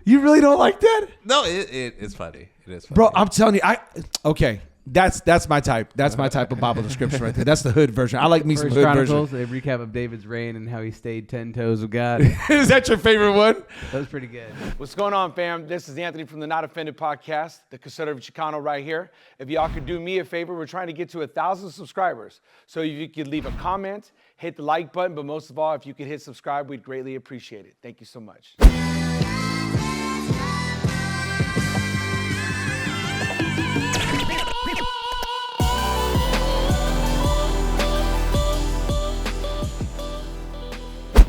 You really don't like that? No, it's funny. It is funny. Bro, I'm telling you, okay. That's my type. That's my type of Bible description right there. That's the hood version. I like me some First hood Chronicles, version. a recap of David's reign and how he stayed 10 toes with God. Is that your favorite one? That was pretty good. What's going on, fam? This is Anthony from the Not Offended podcast, the conservative Chicano right here. If y'all could do me a favor, we're trying to get to 1,000 subscribers. So if you could leave a comment, hit the like button, but most of all, if you could hit subscribe, we'd greatly appreciate it. Thank you so much.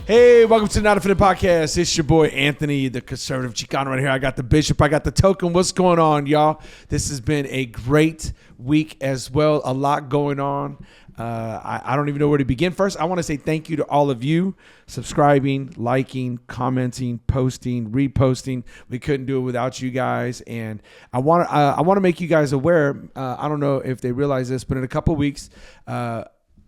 Hey, welcome to the Not Offended podcast. It's your boy Anthony, the conservative Chicano right here. I got the bishop. I got the token. What's going on, y'all? This has been a great week as well. A lot going on. I don't even know where to begin. First, I want to say thank you to all of you subscribing, liking, commenting, posting, reposting. We couldn't do it without you guys, and I want to make you guys aware. I don't know if they realize this, but in a couple weeks,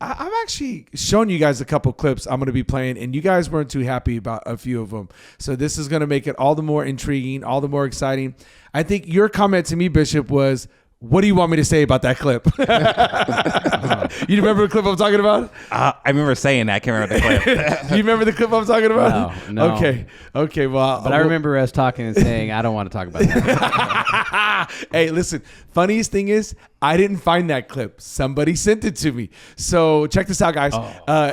I've actually shown you guys a couple clips I'm going to be playing, and you guys weren't too happy about a few of them. So this is going to make it all the more intriguing, all the more exciting. I think your comment to me, Bishop, was, what do you want me to say about that clip? You remember the clip I'm talking about? I remember saying that. I can't remember the clip. Do you remember the clip I'm talking about? No. Okay. Well, But I remember us talking and saying, I don't want to talk about that. Hey, listen, funniest thing is, I didn't find that clip. Somebody sent it to me. So check this out, guys.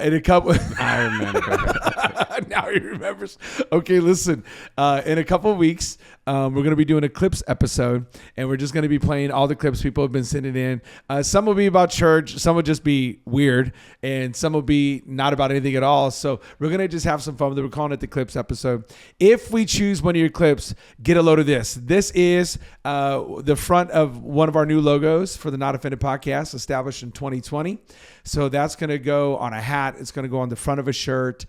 In a couple, I remember. Now he remembers. Okay, listen. In a couple of weeks, we're going to be doing a clips episode, and we're just going to be playing all the clips people have been sending in. Some will be about church, some will just be weird, and some will be not about anything at all. So we're going to just have some fun with it. We're calling it the clips episode. If we choose one of your clips, get a load of this. This is the front of one of our new logos for the Not Offended podcast, established in 2020. So that's going to go on a hat. It's going to go on the front of a shirt.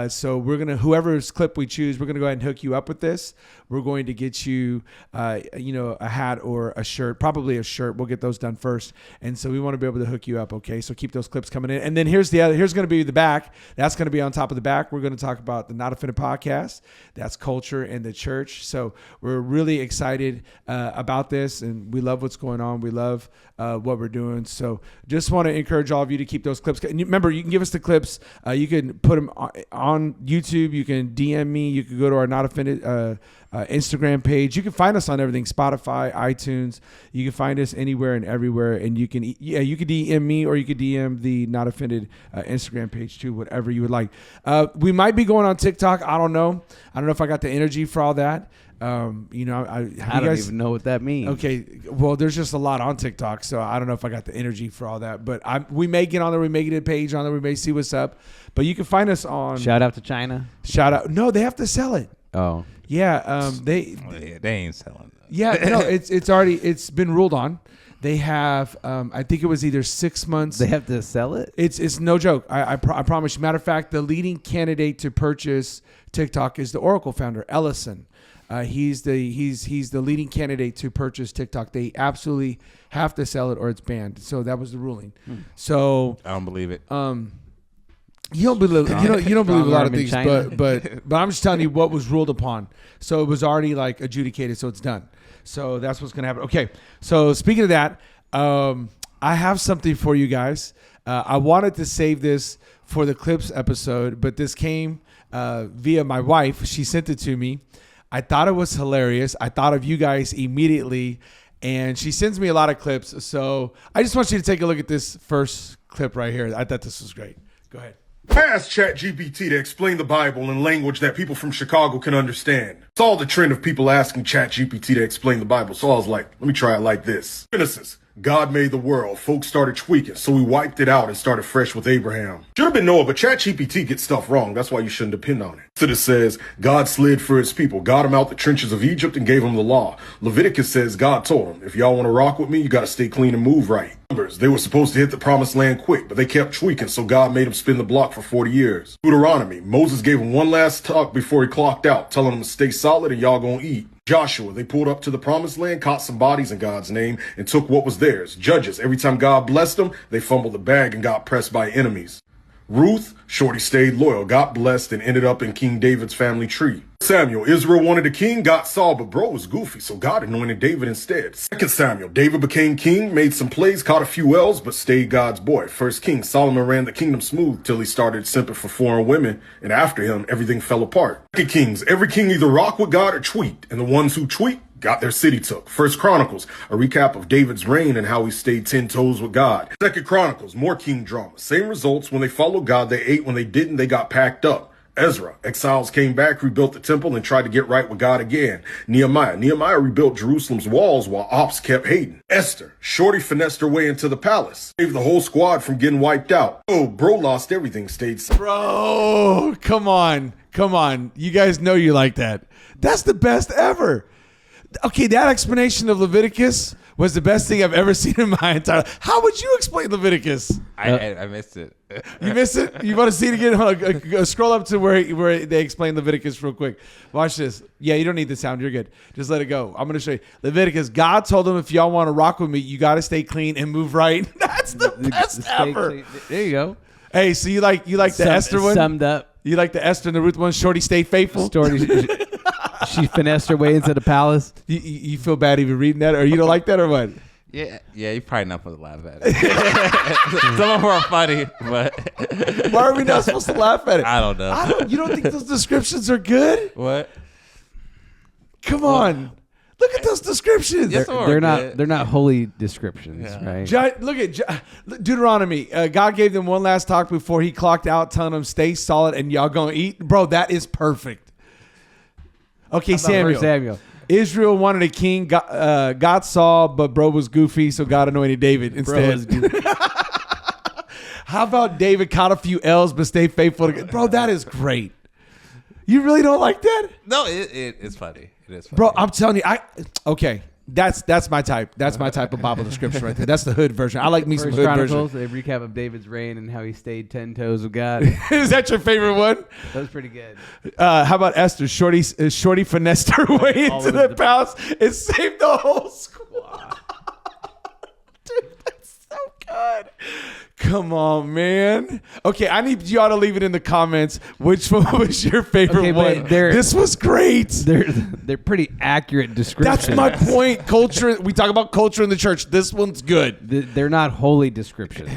So we're going to, whoever's clip we choose, we're going to go ahead and hook you up with this. We're going to get you, a hat or a shirt, probably a shirt. We'll get those done first. And so we want to be able to hook you up. Okay. So keep those clips coming in. And then here's going to be the back. That's going to be on top of the back. We're going to talk about the Not Offended podcast. That's culture and the church. So we're really excited about this, and we love what's going on. We love what we're doing. So just want to encourage all of you to keep those clips. And remember, you can give us the clips. You can put them on YouTube. You can DM me. You can go to our Not Offended Instagram page. You can find us on everything: Spotify, iTunes. You can find us anywhere and everywhere. And you can DM me, or you can DM the Not Offended Instagram page too, whatever you would like. We might be going on TikTok. I don't know if I got the energy for all that. I don't even know what that means. Okay, well, there's just a lot on TikTok, so I don't know if I got the energy for all that. But we may get on there. We may get a page on there. We may see what's up. But you can find us on. Shout out to China. Shout out. No, they have to sell it. Oh. Yeah. They ain't selling it. Yeah. No, it's been ruled on. They have, I think it was either 6 months. They have to sell it? It's no joke. I promise you. Matter of fact, the leading candidate to purchase TikTok is the Oracle founder, Ellison. He's the leading candidate to purchase TikTok. They absolutely have to sell it or it's banned. So that was the ruling. So I don't believe it. You don't believe a lot of things, but I'm just telling you what was ruled upon. So it was already like adjudicated, so it's done. So that's what's gonna happen. Okay. So speaking of that, I have something for you guys. I wanted to save this for the clips episode, but this came via my wife. She sent it to me. I thought it was hilarious. I thought of you guys immediately, and she sends me a lot of clips. So I just want you to take a look at this first clip right here. I thought this was great. Go ahead. I asked ChatGPT to explain the Bible in language that people from Chicago can understand. Saw the trend of people asking ChatGPT to explain the Bible, so I was like, let me try it like this. Genesis. God made the world. Folks started tweaking, so we wiped it out and started fresh with Abraham. Should have been Noah, but ChatGPT gets stuff wrong. That's why you shouldn't depend on it. Exodus says, God slid for his people, got him out the trenches of Egypt and gave him the law. Leviticus says God told him, if y'all want to rock with me, you got to stay clean and move right. Numbers, they were supposed to hit the promised land quick, but they kept tweaking, so God made them spin the block for 40 years. Deuteronomy, Moses gave him one last talk before he clocked out, telling them to stay solid and y'all gonna eat. Joshua, they pulled up to the promised land, caught some bodies in God's name, and took what was theirs. Judges, every time God blessed them, they fumbled the bag and got pressed by enemies. Ruth, Shorty stayed loyal, got blessed, and ended up in King David's family tree. Samuel, Israel wanted a king, got Saul, but bro was goofy, so God anointed David instead. 2 Samuel, David became king, made some plays, caught a few L's, but stayed God's boy. 1 Kings, Solomon ran the kingdom smooth till he started simping for foreign women, and after him, everything fell apart. 2 Kings, every king either rock with God or tweet, and the ones who tweet got their city took. 1 Chronicles, a recap of David's reign and how he stayed 10 toes with God. 2 Chronicles, more king drama. Same results. When they followed God, they ate. When they didn't, they got packed up. Ezra, exiles came back, rebuilt the temple, and tried to get right with God again. Nehemiah rebuilt Jerusalem's walls while ops kept hating. Esther, shorty finessed her way into the palace, saved the whole squad from getting wiped out. Oh, bro lost everything, stayed. Bro, come on. You guys know you like that. That's the best ever. Okay, that explanation of Leviticus was the best thing I've ever seen in my entire life. How would you explain Leviticus? I missed it. You missed it? You want to see it again? Hold on, scroll up to where they explain Leviticus real quick. Watch this. Yeah, you don't need the sound. You're good. Just let it go. I'm going to show you. Leviticus, God told them, if y'all want to rock with me, you got to stay clean and move right. That's the best ever. There you go. Hey, so you like the Esther one? Summed up. You like the Esther and the Ruth one? Shorty, stay faithful. She finessed her way into the palace. You feel bad even reading that, or you don't like that, or what? Yeah, you're probably not supposed to laugh at it. Some of them are funny, but Why are we not supposed to laugh at it? I don't know. You don't think those descriptions are good? What? Come on, look at those descriptions. Yes, They're not holy descriptions, right? Look at Deuteronomy. God gave them one last talk before he clocked out, telling them stay solid and y'all gonna eat. Bro, that is perfect. Okay, Samuel. Israel wanted a king. God saw, but bro was goofy, so God anointed David instead. How about David caught a few L's, but stayed faithful to God? Bro, that is great. You really don't like that? No, it's funny. It is funny. Bro, I'm telling you, okay. That's my type. That's my type of Bible description right there. That's the hood version. I like me some hood Chronicles, version. a recap of David's reign and how he stayed 10 toes with God. Is that your favorite one? That was pretty good. How about Esther? Shorty finessed her way into the palace and saved the whole squad. Dude, that's so good. Come on, man. Okay, I need y'all to leave it in the comments. Which one was your favorite one? This was great. They're pretty accurate descriptions. That's my point. Culture. We talk about culture in the church. This one's good. They're not holy descriptions.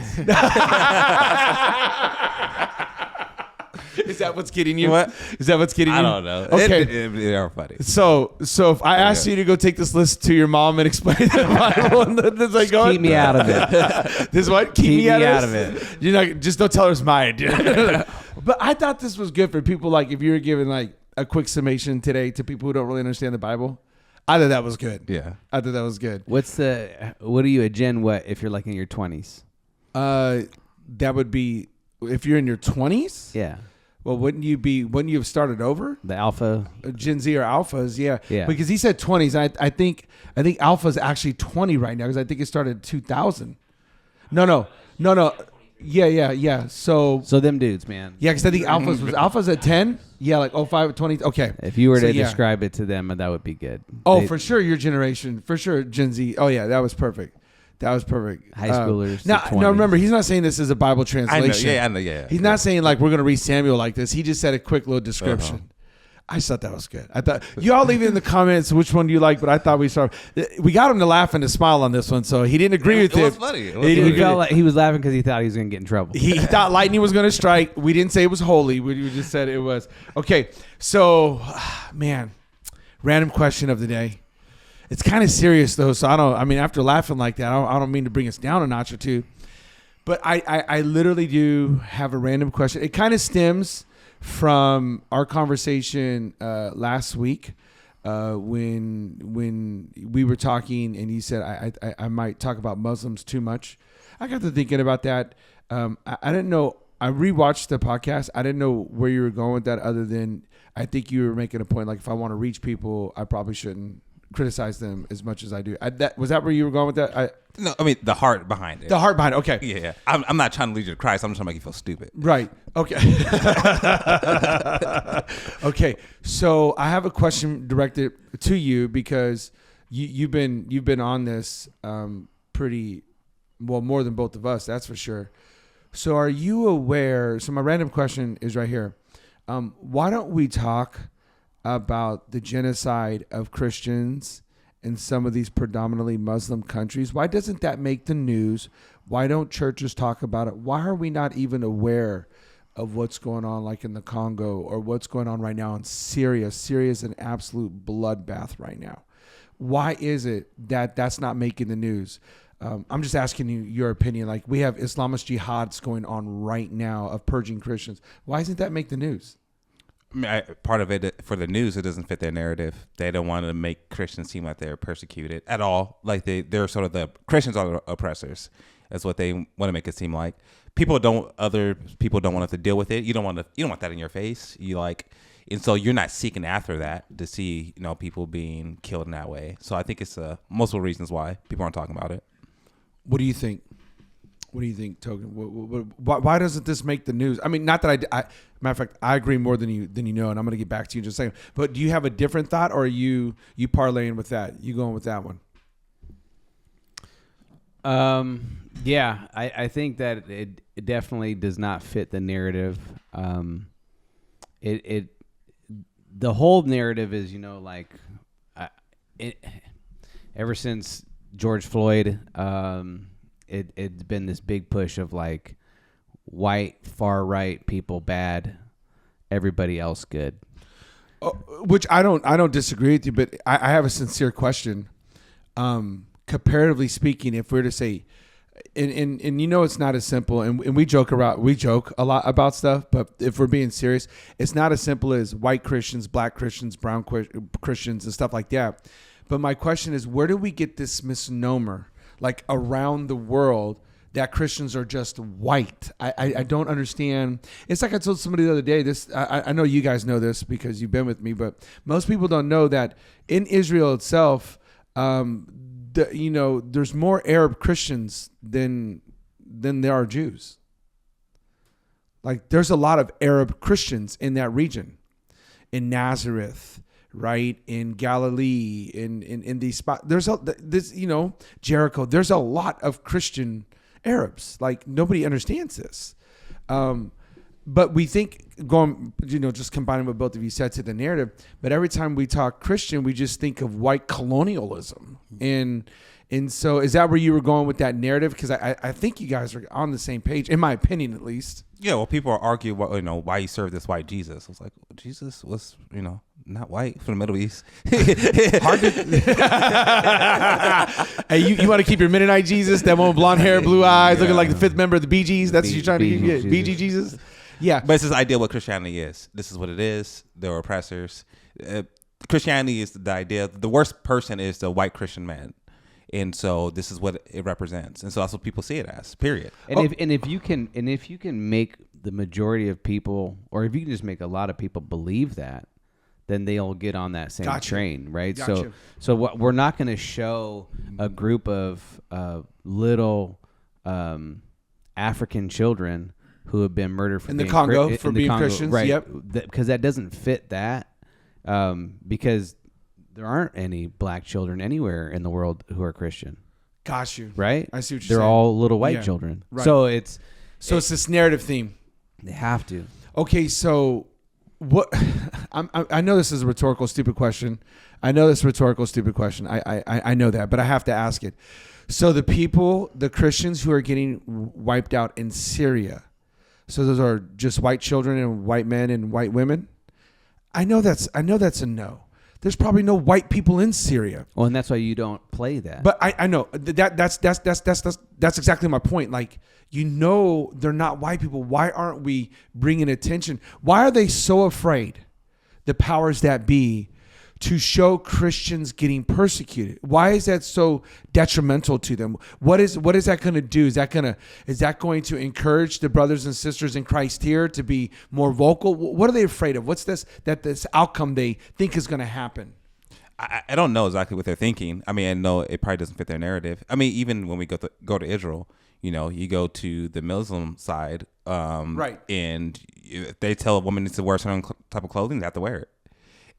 Is that what's getting you? What? Is that what's getting you? I don't know. Okay. They are funny. So if I asked you to go take this list to your mom and explain the Bible, and this like going, Keep me out of it. This what? Keep me out of it. You're not, just don't tell her it's my idea. But I thought this was good for people. Like if you were giving like a quick summation today to people who don't really understand the Bible, I thought that was good. Yeah, I thought that was good. What are you a Gen what if you're like in your 20s? That would be if you're in your 20s. Yeah. Well, wouldn't you have started over? The alpha, Gen Z or alphas, yeah. Yeah. Because he said 20s. I think alpha's actually 20 right now because I think it started in 2000. No. Yeah. So them dudes, man. yeah, because I think alpha's at 10. Yeah, like 05, 20. Okay. If you were to yeah. describe it to them, that would be good. For sure, your generation. For sure, Gen Z. Oh yeah, that was perfect. That was perfect. High schoolers. Now remember, he's not saying this is a Bible translation. I know. Yeah. He's not saying like we're going to read Samuel like this. He just said a quick little description. I just thought that was good. I thought you all leave it in the comments which one do you like, but I thought we got him to laugh and to smile on this one, so he didn't agree with it. It was funny. He felt like he was laughing because he thought he was going to get in trouble. He thought lightning was going to strike. We didn't say it was holy. We just said it was. Okay, so man, random question of the day. It's kind of serious though, so after laughing like that, I don't mean to bring us down a notch or two, but I literally do have a random question. It kind of stems from our conversation last week when we were talking and you said I might talk about Muslims too much. I got to thinking about that. I didn't know. I rewatched the podcast. I didn't know where you were going with that other than I think you were making a point like if I want to reach people, I probably shouldn't criticize them as much as I do. Was that where you were going with that? No, I mean the heart behind it. The heart behind it. Okay. Yeah. I'm not trying to lead you to Christ. I'm just trying to make you feel stupid. Right. Okay. Okay. So I have a question directed to you because you've been on this pretty well, more than both of us. That's for sure. So are you aware? So my random question is right here. Why don't we talk about the genocide of Christians in some of these predominantly Muslim countries? Why doesn't that make the news? Why don't churches talk about it? Why are we not even aware of what's going on, like in the Congo, or what's going on right now in Syria? Syria is an absolute bloodbath right now. Why is it that that's not making the news? I'm just asking you your opinion. Like, we have Islamist jihads going on right now of purging Christians. Why doesn't that make the news? I mean, part of it for the news, it doesn't fit their narrative. They don't want to make Christians seem like they're persecuted at all. Like they're sort of the Christians are the oppressors. That's what they want to make it seem like. Other people don't want to deal with it. You don't want that in your face. And so you're not seeking after that to see, people being killed in that way. So I think it's multiple reasons why people aren't talking about it. What do you think? What do you think, Togan? Why doesn't this make the news? I mean, not that matter of fact, I agree more than you know, and I'm going to get back to you in just a second. But do you have a different thought, or are you parlaying with that? You going with that one? Yeah, I think that it definitely does not fit the narrative. The whole narrative is, ever since George Floyd, it's been this big push of like white far right people bad, everybody else good. Which I don't disagree with you, but I have a sincere question. Comparatively speaking, if we're to say, and it's not as simple, and we joke a lot about stuff, but if we're being serious, it's not as simple as white Christians, black Christians, brown Christians, and stuff like that. But my question is, where do we get this misnomer, like around the world, that Christians are just white? I don't understand. It's like I told somebody the other day, I know you guys know this because you've been with me, but most people don't know that in Israel itself, there's more Arab Christians than there are Jews. Like, there's a lot of Arab Christians in that region, in Nazareth, right, in Galilee, in these spots. There's Jericho. There's a lot of Christian Arabs. Like, nobody understands this. But we think, just combining what both of you said to the narrative, but every time we talk Christian, we just think of white colonialism. And so is that where you were going with that narrative? Because I think you guys are on the same page, in my opinion, at least. Yeah, well, people are arguing, why you serve this white Jesus. I was like, well, Jesus was, not white, from the Middle East. Hard to... Hey, you want to keep your Mennonite Jesus, that one with blonde hair, blue eyes, looking like the fifth member of the Bee Gees? That's what you're trying to get? Bee Gees Jesus? Yeah. But it's this idea of what Christianity is. This is what it is. They're oppressors. Christianity is the idea. The worst person is the white Christian man. And so this is what it represents. And so that's what people see it as, period. And if you can make the majority of people, or if you can just make a lot of people believe that, then they'll get on that same train, right? Gotcha. So what we're not going to show a group of little African children who have been murdered in the Congo for being Christians, right? Yep. Because that doesn't fit that. Because there aren't any black children anywhere in the world who are Christian. Got you. Right? I see what you're They're saying. all little white children. Right. So it's this narrative theme. They have to. Okay, so what? I know this is a rhetorical, stupid question. I know that, but I have to ask it. So the Christians who are getting wiped out in Syria, so those are just white children and white men and white women? I know that's a no. There's probably no white people in Syria. Well, and that's why you don't play that. But I know that's exactly my point. Like, they're not white people. Why aren't we bringing attention? Why are they so afraid, the powers that be, to show Christians getting persecuted? Why is that so detrimental to them? What is that going to do? Is that going to encourage the brothers and sisters in Christ here to be more vocal? What are they afraid of? What's this outcome they think is going to happen? I don't know exactly what they're thinking. I mean, I know it probably doesn't fit their narrative. I mean, even when we go to Israel, you go to the Muslim side, right? And if they tell a woman to wear a certain type of clothing, they have to wear it.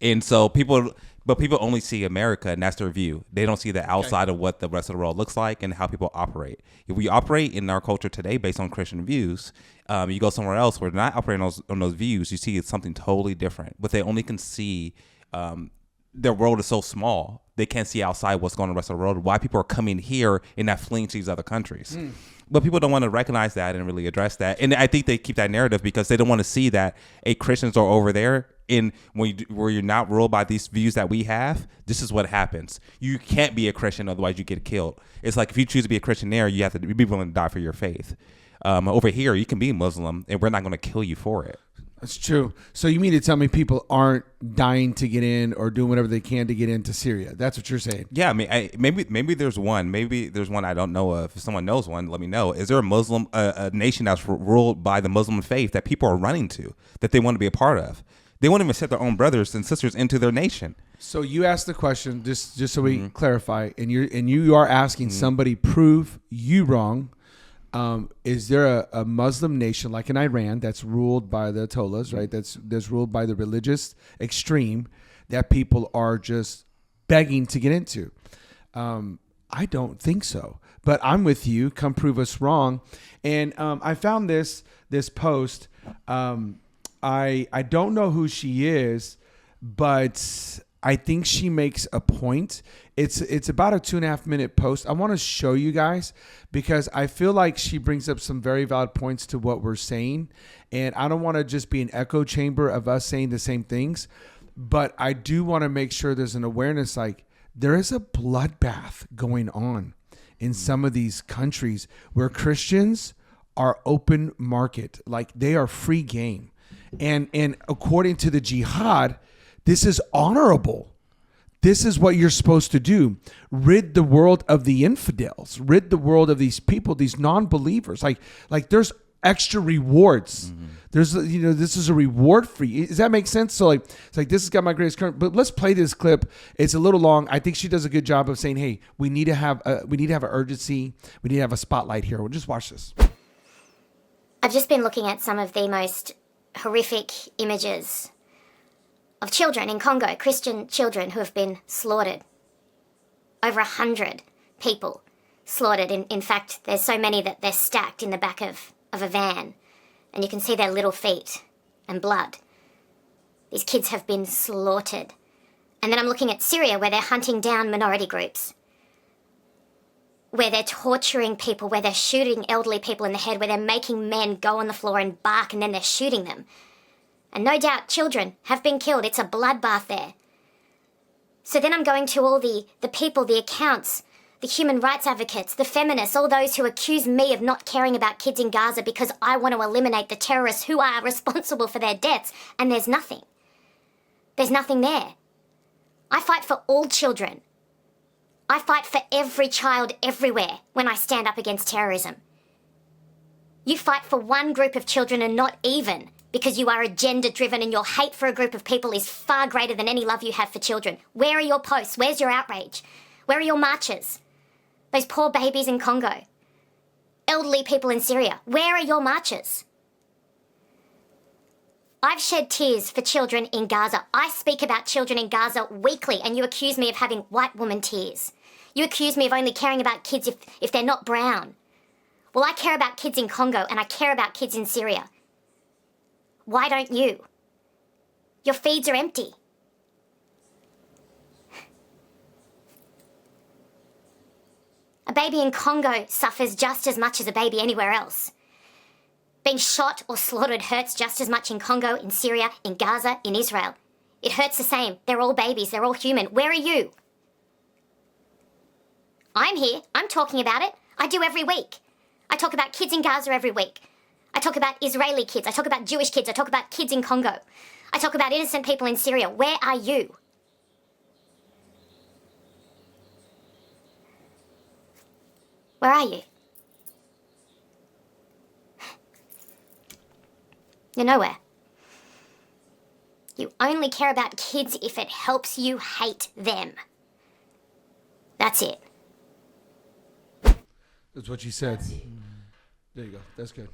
And so people only see America, and that's their view. They don't see the outside of what the rest of the world looks like and how people operate. If we operate in our culture today based on Christian views, you go somewhere else where they're not operating on those views, you see it's something totally different. But they only can see their world is so small, they can't see outside what's going on in the rest of the world. Why people are coming here and not fleeing to these other countries. But people don't want to recognize that and really address that. And I think they keep that narrative because they don't want to see that Christians are over there where you're not ruled by these views that we have. This is what happens. You can't be a Christian, otherwise you get killed. It's like if you choose to be a Christian there, you have to be willing to die for your faith. Over here, you can be Muslim, and we're not going to kill you for it. That's true. So you mean to tell me people aren't dying to get in or doing whatever they can to get into Syria? That's what you're saying? Yeah, I mean, maybe there's one. Maybe there's one I don't know of. If someone knows one, let me know. Is there a Muslim, a nation that's ruled by the Muslim faith that people are running to, that they want to be a part of? They won't even accept their own brothers and sisters into their nation. So you asked the question, just so we clarify, and you are asking somebody prove you wrong. Is there a Muslim nation like in Iran that's ruled by the Ayatollahs, right? That's ruled by the religious extreme that people are just begging to get into? I don't think so, but I'm with you. Come prove us wrong. And I found this post. I don't know who she is, but I think she makes a point. It's about a 2.5 minute post. I want to show you guys because I feel like she brings up some very valid points to what we're saying. And I don't want to just be an echo chamber of us saying the same things, but I do want to make sure there's an awareness like there is a bloodbath going on in some of these countries where Christians are open market, like they are free game. And according to the jihad, this is honorable. This is what you're supposed to do. Rid the world of the infidels. Rid the world of these people, these non-believers. Like there's extra rewards. There's, this is a reward for you. Does that make sense? So it's like, this has got my greatest current, but let's play this clip. It's a little long. I think she does a good job of saying, hey, we need to have an urgency. We need to have a spotlight here. We'll just watch this. I've just been looking at some of the most horrific images of children in Congo, Christian children who have been slaughtered. Over 100 people slaughtered. In fact, there's so many that they're stacked in the back of a van, and you can see their little feet and blood. These kids have been slaughtered. And then I'm looking at Syria, where they're hunting down minority groups, where they're torturing people, where they're shooting elderly people in the head, where they're making men go on the floor and bark, and then they're shooting them. And no doubt children have been killed. It's a bloodbath there. So then I'm going to all the people, the accounts, the human rights advocates, the feminists, all those who accuse me of not caring about kids in Gaza because I want to eliminate the terrorists who are responsible for their deaths. And there's nothing. There's nothing there. I fight for all children. I fight for every child everywhere when I stand up against terrorism. You fight for one group of children and not even, because you are agenda-driven and your hate for a group of people is far greater than any love you have for children. Where are your posts? Where's your outrage? Where are your marches? Those poor babies in Congo. Elderly people in Syria. Where are your marches? I've shed tears for children in Gaza. I speak about children in Gaza weekly, and you accuse me of having white woman tears. You accuse me of only caring about kids if they're not brown. Well, I care about kids in Congo, and I care about kids in Syria. Why don't you? Your feeds are empty. A baby in Congo suffers just as much as a baby anywhere else. Being shot or slaughtered hurts just as much in Congo, in Syria, in Gaza, in Israel. It hurts the same. They're all babies. They're all human. Where are you? I'm here. I'm talking about it. I do every week. I talk about kids in Gaza every week. I talk about Israeli kids. I talk about Jewish kids. I talk about kids in Congo. I talk about innocent people in Syria. Where are you? Where are you? You're nowhere. You only care about kids if it helps you hate them. That's it. That's what she said. There you go. That's good.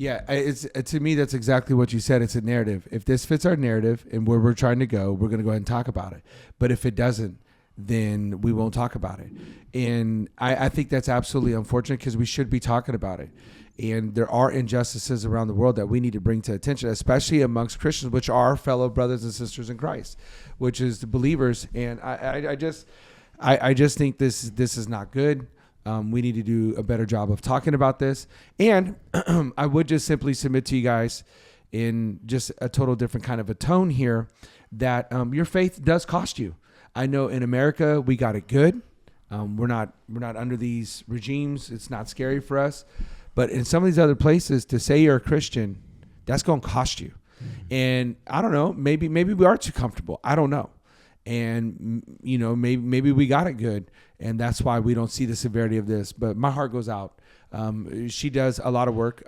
Yeah, it's to me that's exactly what you said. It's a narrative. If this fits our narrative and where we're trying to go, we're going to go ahead and talk about it. But if it doesn't, then we won't talk about it. And I think that's absolutely unfortunate because we should be talking about it. And there are injustices around the world that we need to bring to attention, especially amongst Christians, which are fellow brothers and sisters in Christ, which is the believers. And I just think this is not good. We need to do a better job of talking about this. And I would just simply submit to you guys in just a total different kind of a tone here that your faith does cost you. I know in America, we got it good. We're not under these regimes. It's not scary for us. But in some of these other places, to say you're a Christian, that's going to cost you. And I don't know, maybe we are too comfortable. I don't know. And, you know, maybe we got it good. And that's why we don't see the severity of this. But my heart goes out. She does a lot of work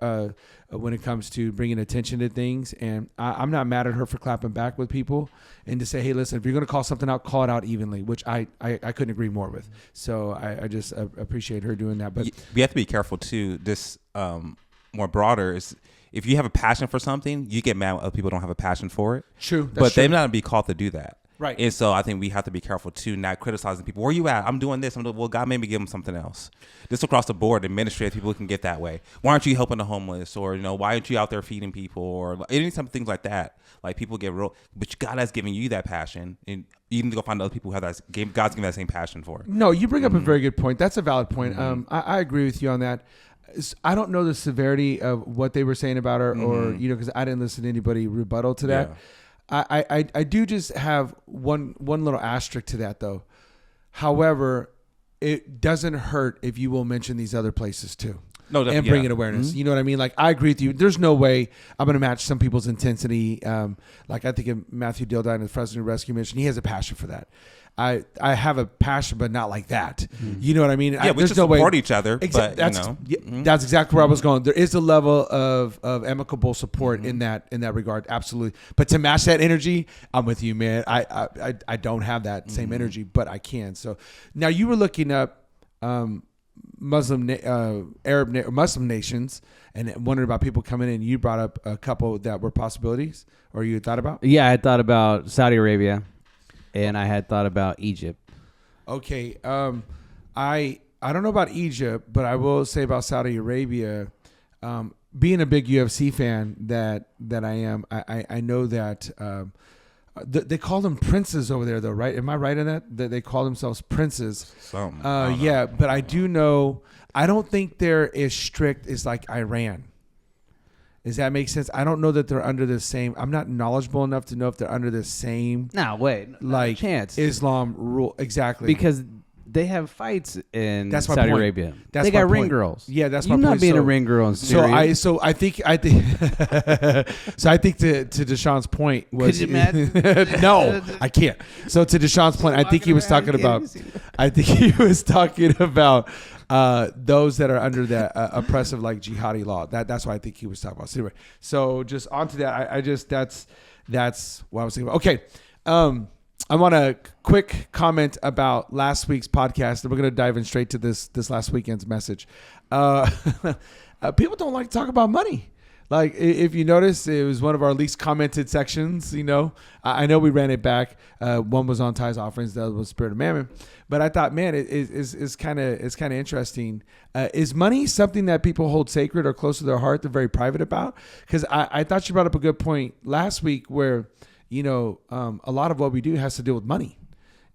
when it comes to bringing attention to things. And I'm not mad at her for clapping back with people and to say, hey, listen, if you're going to call something out, call it out evenly, which I couldn't agree more with. So I just appreciate her doing that. But we have to be careful, too. This more broader is if you have a passion for something, you get mad when other people don't have a passion for it. True. But they may not be called to do that. Right. And so I think we have to be careful, too, not criticizing people. Where are you at? I'm doing this. Well, God made me give them something else. Just across the board, administrative people can get that way. Why aren't you helping the homeless? Or, you know, why aren't you out there feeding people? Or any some things like that. Like people get real. But God has given you that passion. And you need to go find other people who have that. God's given that same passion for it. No, you bring up a very good point. That's a valid point. I agree with you on that. I don't know the severity of what they were saying about her or, you know, because I didn't listen to anybody rebuttal to that. Yeah. I do just have one little asterisk to that, though. However, it doesn't hurt if you will mention these other places, too. No, and bring in awareness. Mm-hmm. You know what I mean? Like, I agree with you. There's no way I'm going to match some people's intensity. Like, I think of Matthew Dildine, the President of Rescue Mission. He has a passion for that. I have a passion, but not like that. Mm-hmm. You know what I mean? Yeah, we just support each other. But, that's, you know. That's exactly where I was going. There is a level of amicable support in that regard. Absolutely. But to match that energy, I'm with you, man. I don't have that same energy, but I can. So now you were looking up Muslim nations and wondering about people coming in. You brought up a couple that were possibilities, or you thought about? Yeah, I thought about Saudi Arabia. And I had thought about Egypt. Okay. I don't know about Egypt, but I will say about Saudi Arabia, being a big UFC fan that I am, I know that they call them princes over there, though, right? Am I right in that? That they call themselves princes. Yeah, but I do know, I don't think they're as strict as like Iran. Does that make sense? I don't know that they're under the same. I'm not knowledgeable enough to know if they're under the same. No, wait. Like chance. Islam rule. Exactly. Because they have fights in that's Saudi point. Arabia. That's they got ring point. girls. Yeah, that's my You're point. not being a ring girl in Syria. So I think so I think to Deshaun's point was no, I can't. So to Deshaun's point, I think he was talking about those that are under that oppressive like jihadi law. That's what I think he was talking about. So anyway, so just onto that, I just that's what I was thinking about. Okay. I want a quick comment about last week's podcast, and we're going to dive in straight to this last weekend's message. People don't like to talk about money. Like, if you notice, it was one of our least commented sections, you know. I know we ran it back. One was on tithes, offerings, the other was Spirit of Mammon. But I thought, man, it's kind of interesting. Is money something that people hold sacred or close to their heart, they're very private about? Because I thought you brought up a good point last week where, you know, a lot of what we do has to do with money.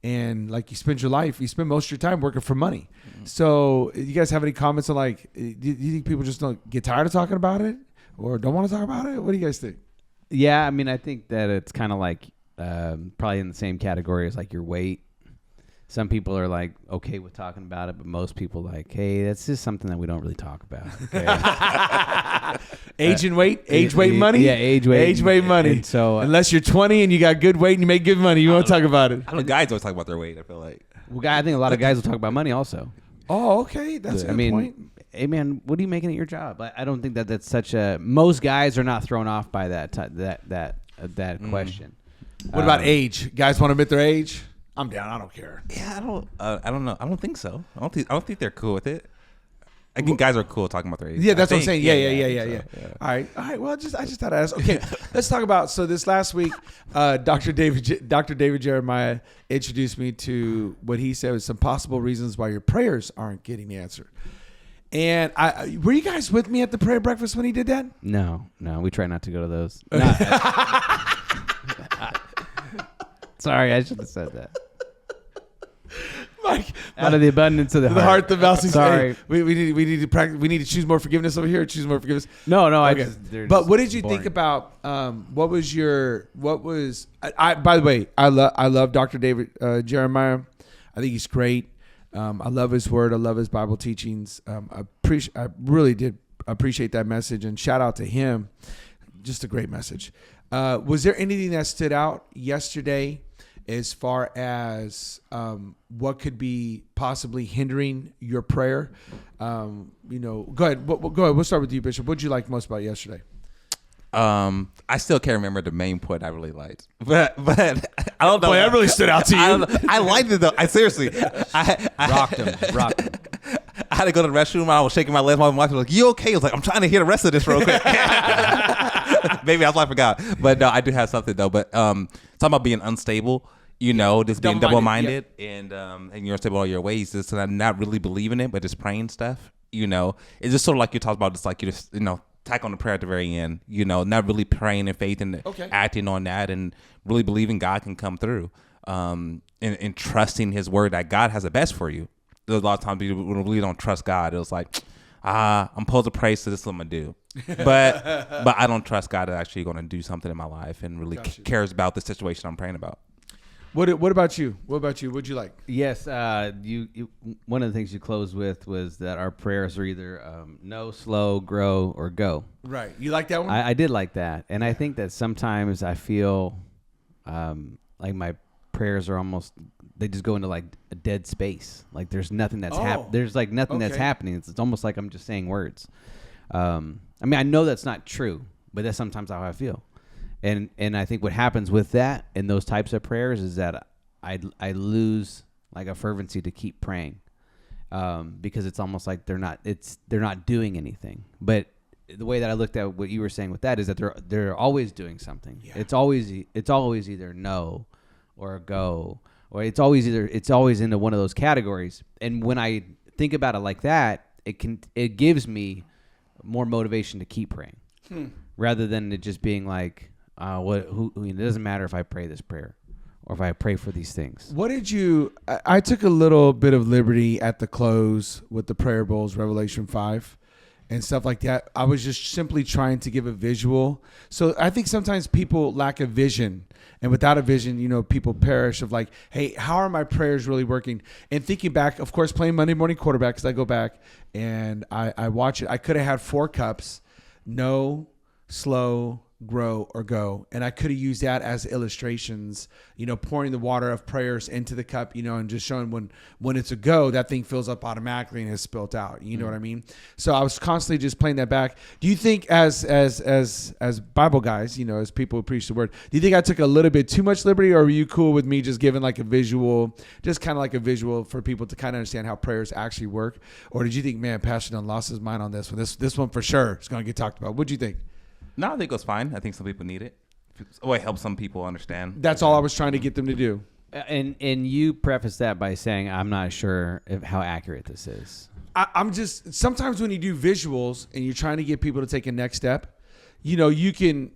And like you spend most of your time working for money. Mm-hmm. So you guys have any comments on like, do you think people just don't get tired of talking about it or don't want to talk about it? What do you guys think? Yeah, I mean, I think that it's kind of like probably in the same category as like your weight. Some people are like okay with talking about it, but most people like, hey, that's just something that we don't really talk about. Okay? Age weight, money. Yeah, age weight, money. And so unless you're 20 and you got good weight and you make good money, you won't talk about it. I don't know, guys always talk about their weight. I feel like. Well, I think a lot of guys will talk about money also. Oh, okay, that's a good point. Hey man, what are you making at your job? I don't think that's such a. Most guys are not thrown off by that question. What about age? Guys want to admit their age? I'm down. I don't care. Yeah, I don't know. I don't think so. I don't think they're cool with it. I think guys are cool talking about their age. Yeah, that's what I'm think. saying. I Yeah. think so. All right. Well, I just thought I'd ask. Okay, let's talk about. So this last week, Dr. David Jeremiah introduced me to what he said was some possible reasons why your prayers aren't getting answered. And were you guys with me at the prayer breakfast when he did that? No, we try not to go to those. Sorry, I should have said that. Mike, Out of the abundance of the heart, the mouth. Sorry. We need to practice. We need to choose more forgiveness over here. Choose more forgiveness. No, Okay. But what did you boring. think about? What was? By the way, I love Dr. David Jeremiah. I think he's great. I love his word. I love his Bible teachings. I really did appreciate that message, and shout out to him. Just a great message. Was there anything that stood out yesterday as far as what could be possibly hindering your prayer? Go ahead. Go ahead. We'll start with you, Bishop. What did you like most about yesterday? I still can't remember the main point I really liked, but I don't know. Boy, that really stood out to you. I liked it though. I seriously, Rocked him. I had to go to the restroom. I was shaking my legs. My wife was like, "You okay?" I was like, "I'm trying to hear the rest of this real quick." Maybe that's why I forgot. But no, I do have something though. But talking about being unstable, just being double-minded and you're unstable all your ways. Just not really believing it, but just praying stuff. It's just sort of like you talked about. It's like you just tack on the prayer at the very end. Not really praying in faith and acting on that and really believing God can come through. And trusting His word that God has the best for you. There's a lot of times people really don't trust God. It was like, I'm supposed to pray, so this is what I'm gonna do. But I don't trust God is actually going to do something in my life and really cares about the situation I'm praying about. What about you? What'd you like? Yes, you one of the things you closed with was that our prayers are either no, slow, grow, or go. Right. You like that one? I did like that, and I think that sometimes I feel like my prayers are almost they just go into like a dead space. Like there's nothing that's there's like nothing that's happening. It's almost like I'm just saying words. I know that's not true, but that's sometimes how I feel. And I think what happens with that and those types of prayers is that I lose like a fervency to keep praying, because it's almost like they're not doing anything. But the way that I looked at what you were saying with that is that they're always doing something. Yeah. It's always either no or go, or it's always into one of those categories. And when I think about it like that, it gives me more motivation to keep praying, rather than it just being like, it doesn't matter if I pray this prayer or if I pray for these things. What did you? I took a little bit of liberty at the close with the prayer bowls, Revelation 5, and stuff like that. I was just simply trying to give a visual. So I think sometimes people lack a vision, and without a vision, people perish of like, hey, how are my prayers really working? And thinking back, of course, playing Monday morning quarterback, because I go back and I watch it. I could have had 4 cups, no, slow, grow, or go. And I could have used that as illustrations, pouring the water of prayers into the cup, and just showing when it's a go, that thing fills up automatically and is spilt out. You know what I mean? So I was constantly just playing that back. Do you think as Bible guys, as people who preach the word, do you think I took a little bit too much liberty, or were you cool with me just giving like a visual, just kind of like a visual for people to kind of understand how prayers actually work? Or did you think, man, Pastor done lost his mind on this one? This one for sure is going to get talked about. What'd you think? No, I think it was fine. I think some people need it. It helps some people understand. That's all I was trying to get them to do. And you preface that by saying, I'm not sure how accurate this is. I'm just, sometimes when you do visuals and you're trying to get people to take a next step, you can,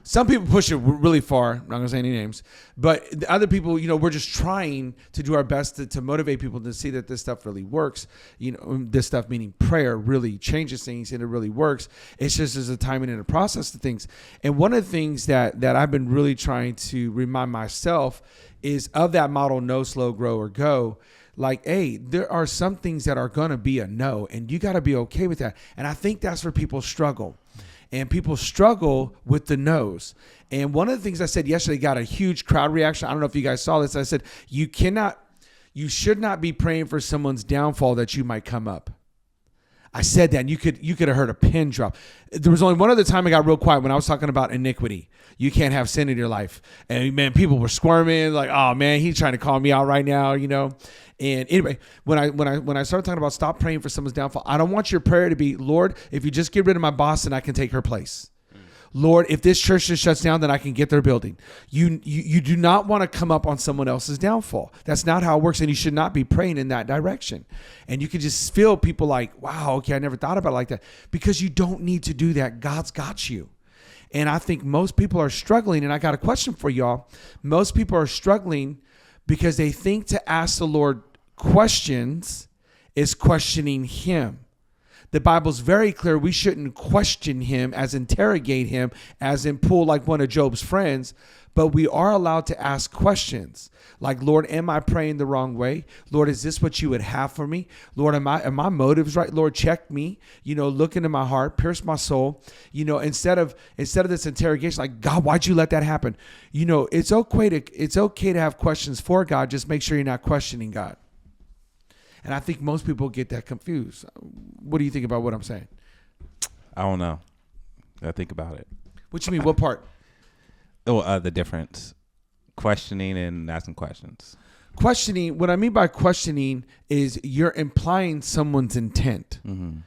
some people push it really far. I'm not going to say any names, but the other people, we're just trying to do our best to motivate people to see that this stuff really works. This stuff, meaning prayer, really changes things and it really works. It's just as a timing and a process to things. And one of the things that I've been really trying to remind myself is of that model, no, slow, grow, or go. Like, hey, there are some things that are going to be a no, and you got to be okay with that. And I think that's where people struggle. And people struggle with the no's. And one of the things I said yesterday got a huge crowd reaction. I don't know if you guys saw this. I said, you should not be praying for someone's downfall that you might come up. I said that, and you could have heard a pin drop. There was only one other time I got real quiet when I was talking about iniquity. You can't have sin in your life. And man, people were squirming like, oh man, he's trying to call me out right now, And anyway, when I started talking about stop praying for someone's downfall, I don't want your prayer to be, Lord, if you just get rid of my boss, then I can take her place. Lord, if this church just shuts down, then I can get their building. You do not want to come up on someone else's downfall. That's not how it works, and you should not be praying in that direction. And you can just feel people like, wow, okay, I never thought about it like that. Because you don't need to do that. God's got you. And I think most people are struggling, and I got a question for y'all. Most people are struggling because they think to ask the Lord questions is questioning him. The Bible's very clear we shouldn't question him as interrogate him as in pull like one of Job's friends, but we are allowed to ask questions like, Lord, am I praying the wrong way? Lord, is this what you would have for me? Lord, are my motives right? Lord, check me, look into my heart, pierce my soul, instead of this interrogation, like, God, why'd you let that happen? It's okay to have questions for God. Just make sure you're not questioning God. And I think most people get that confused. What do you think about what I'm saying? I don't know. I think about it. What you mean? What part? Oh, the difference. Questioning and asking questions. Questioning, what I mean by questioning is you're implying someone's intent. Mm-hmm.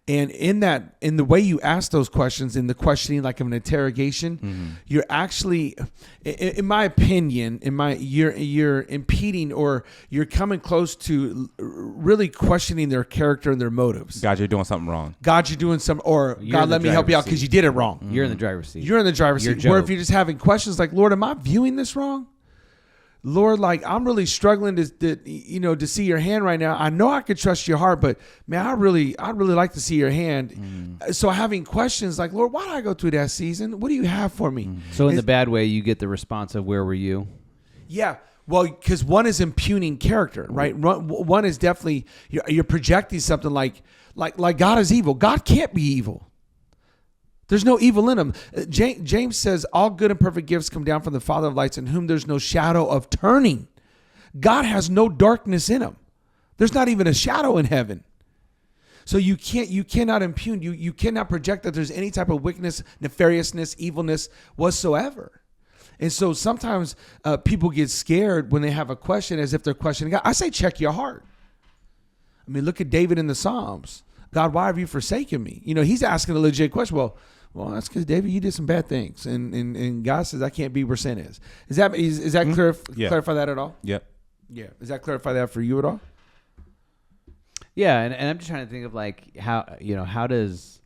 And in the way you ask those questions, in the questioning like of an interrogation, you're actually, in my opinion, you're impeding or you're coming close to really questioning their character and their motives. God, you're doing something wrong. God, you're doing something, or God, let me help you out because you did it wrong. You're in the driver's seat. You're in the driver's seat. Or if you're just having questions like, Lord, am I viewing this wrong? Lord, like, I'm really struggling to see your hand right now. I know I could trust your heart, but man, I'd really like to see your hand. So having questions like, Lord, why did I go through that season? What do you have for me? So in the bad way, you get the response of, where were you? Yeah. Well, because one is impugning character, right? One is definitely, you're projecting something like God is evil. God can't be evil. There's no evil in him. James says, all good and perfect gifts come down from the Father of lights, in whom there's no shadow of turning. God has no darkness in him. There's not even a shadow in heaven. So you cannot impugn, you cannot project that there's any type of wickedness, nefariousness, evilness whatsoever. And so sometimes people get scared when they have a question as if they're questioning God. I say, check your heart. I mean, look at David in the Psalms. God, why have you forsaken me? He's asking a legit question. Well, that's because, David, you did some bad things. And God says, I can't be where sin is. Is that clear? Yeah. Clarify that at all? Yep. Yeah. Does that clarify that for you at all? Yeah. And I'm just trying to think of like how does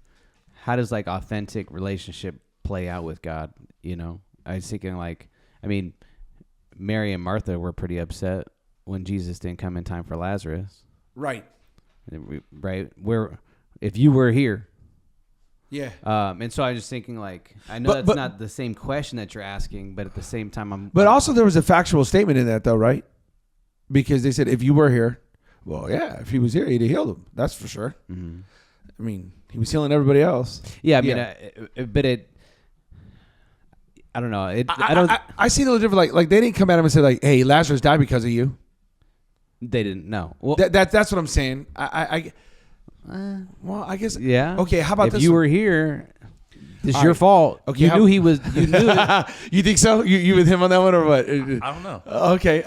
like authentic relationship play out with God? I was thinking Mary and Martha were pretty upset when Jesus didn't come in time for Lazarus. Right. Right. If you were here. Yeah. And so I was just thinking, like, I know that's not the same question that you're asking, but at the same time, But also there was a factual statement in that, though, right? Because they said, if you were here, well, yeah, if he was here, he'd have healed him. That's for sure. Mm-hmm. I mean, he was healing everybody else. Yeah, I mean, I don't know. I see it a little different. Like they didn't come at him and say, like, hey, Lazarus died because of you. They didn't know. Well, that's what I'm saying. Well, I guess. Yeah. Okay. How about if this? You were here. It's your fault. Okay. You knew he was. You knew. You think so? You with him on that one or what? I don't know. Okay.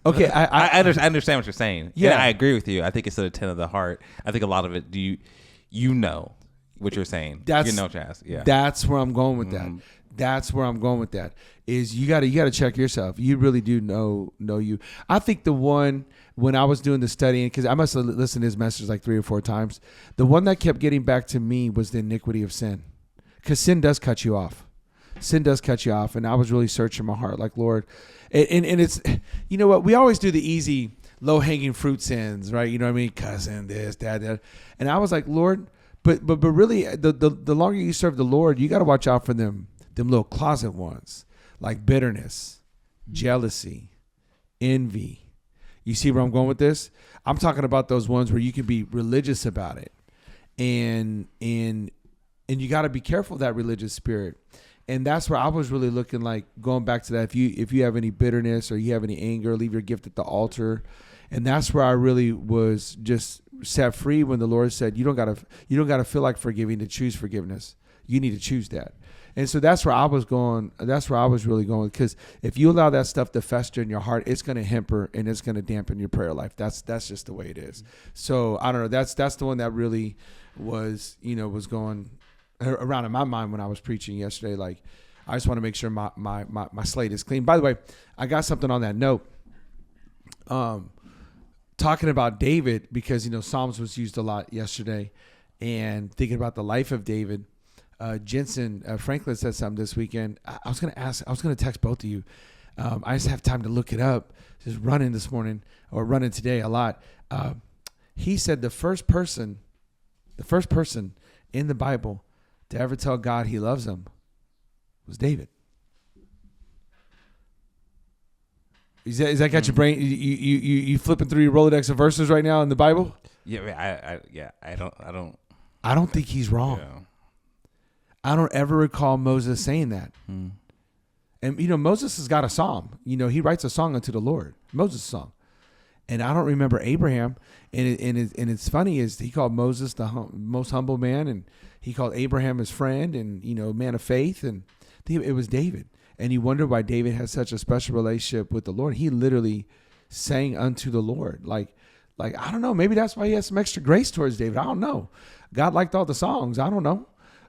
Okay. I understand what you're saying. Yeah. And I agree with you. I think it's an intent of the heart. I think a lot of it. You know what you're saying? That's, you know, Chaz. Yeah. That's where I'm going with that. That's where I'm going with that. Is you got to check yourself. You really do know you. I think the one when I was doing the studying, because I must have listened to his message like 3 or 4 times, the one that kept getting back to me was the iniquity of sin, because sin does cut you off. Sin does cut you off, and I was really searching my heart, like, Lord, and it's, you know what, we always do the easy low hanging fruit sins, right? You know what I mean? Cousin, this, that, and I was like, Lord, but really, the longer you serve the Lord, you got to watch out for them little closet ones, like bitterness, jealousy, envy. You see where I'm going with this? I'm talking about those ones where you can be religious about it, and you got to be careful of that religious spirit. And that's where I was really looking, like, going back to that. If you have any bitterness or you have any anger, leave your gift at the altar. And that's where I really was just set free when the Lord said, you don't gotta feel like forgiving to choose forgiveness. You need to choose that. And so that's where I was going. That's where I was really going, because if you allow that stuff to fester in your heart, it's going to hamper and it's going to dampen your prayer life. That's just the way it is. So I don't know. That's the one that really was, was going around in my mind when I was preaching yesterday. Like, I just want to make sure my slate is clean. By the way, I got something on that note. Talking about David, because Psalms was used a lot yesterday, and thinking about the life of David. Jensen Franklin said something this weekend. I was going to text both of you. I just have time to look it up. Just running this morning, or running today a lot. He said the first person in the Bible to ever tell God he loves him was David. Is that got your brain? You flipping through your Rolodex of verses right now in the Bible? Yeah, I don't. I don't think he's wrong. Yeah. I don't ever recall Moses saying that. And Moses has got a psalm. He writes a song unto the Lord, Moses' song. And I don't remember Abraham. And it's funny is he called Moses the most humble man, and he called Abraham his friend, and man of faith. And it was David. And you wonder why David has such a special relationship with the Lord. He literally sang unto the Lord. Like I don't know. Maybe that's why he has some extra grace towards David. I don't know. God liked all the songs. I don't know.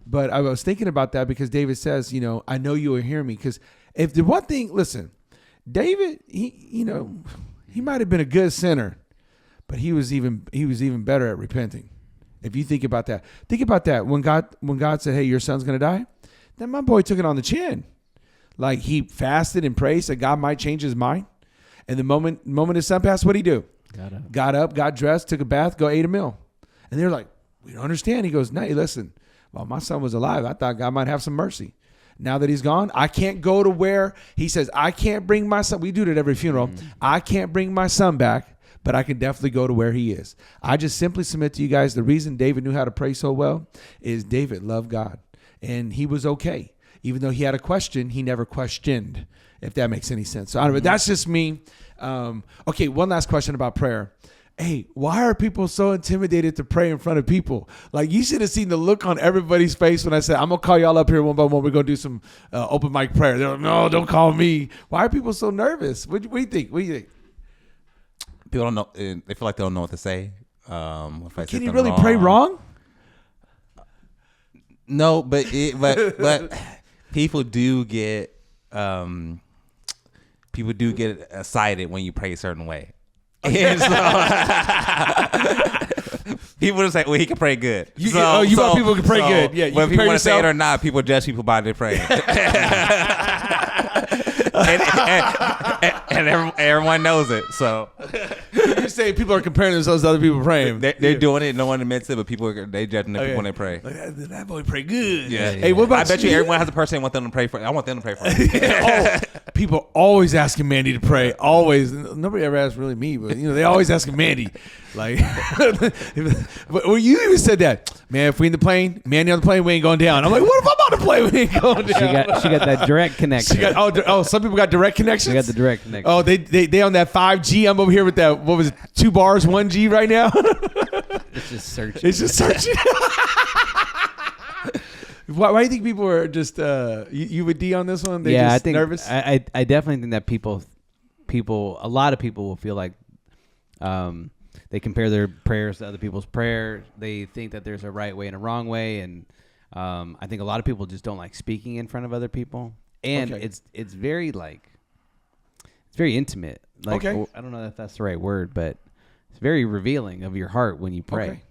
But I was thinking about that because David says, I know you will hear me. Because if the one thing, listen, David, he might have been a good sinner, but he was even better at repenting. If you think about that, when God said, hey, your son's going to die, then my boy took it on the chin. Like, he fasted and prayed, said God might change his mind. And the moment his son passed, what'd he do? Got up, got dressed, took a bath, ate a meal. And they're like, we don't understand. He goes, no, listen, while my son was alive, I thought God might have some mercy. Now that he's gone, I can't go to where he says, I can't bring my son. We do it at every funeral. I can't bring my son back, but I can definitely go to where he is. I just simply submit to you guys, the reason David knew how to pray so well is David loved God, and he was okay. Even though he had a question, he never questioned, if that makes any sense. So anyway, that's just me. Okay, one last question about prayer. Hey, why are people so intimidated to pray in front of people? Like, you should have seen the look on everybody's face when I said, I'm going to call y'all up here one by one. We're going to do some open mic prayer. They're like, no, don't call me. Why are people so nervous? What do you think? People don't know. They feel like they don't know what to say. Can you really pray wrong? No, but people do get excited when you pray a certain way. And so, people just say, well, he can pray good. You want people to pray good. Yeah, whether people want to say it or not, people judge people by their praying. and everyone knows it. So you say people are comparing themselves to other people praying. They're doing it. No one admits it, but they judging the people when they pray. Like, that boy pray good. Yeah. Hey, what about I bet you everyone has a person they want them to pray for. I want them to pray for. People always asking Mandy to pray. Always. Nobody ever asked really me, but they always asking Mandy. Like, well, you even said that. Man, if we in the plane, Mandy on the plane, we ain't going down. I'm like, what if I'm on the plane? We ain't going down. She got that direct connection. Some people got direct connections. She got the direct connection. Oh, they on that 5G. I'm over here with that. What was it? 2 bars, 1G right now. It's just searching. It's just searching. Why do you think people are just you would D on this one? They just I think nervous. I definitely think that people, a lot of people will feel like they compare their prayers to other people's prayer. They think that there's a right way and a wrong way, and I think a lot of people just don't like speaking in front of other people, and it's very it's very intimate. Like, I don't know if that's the right word, but it's very revealing of your heart when you pray. Okay.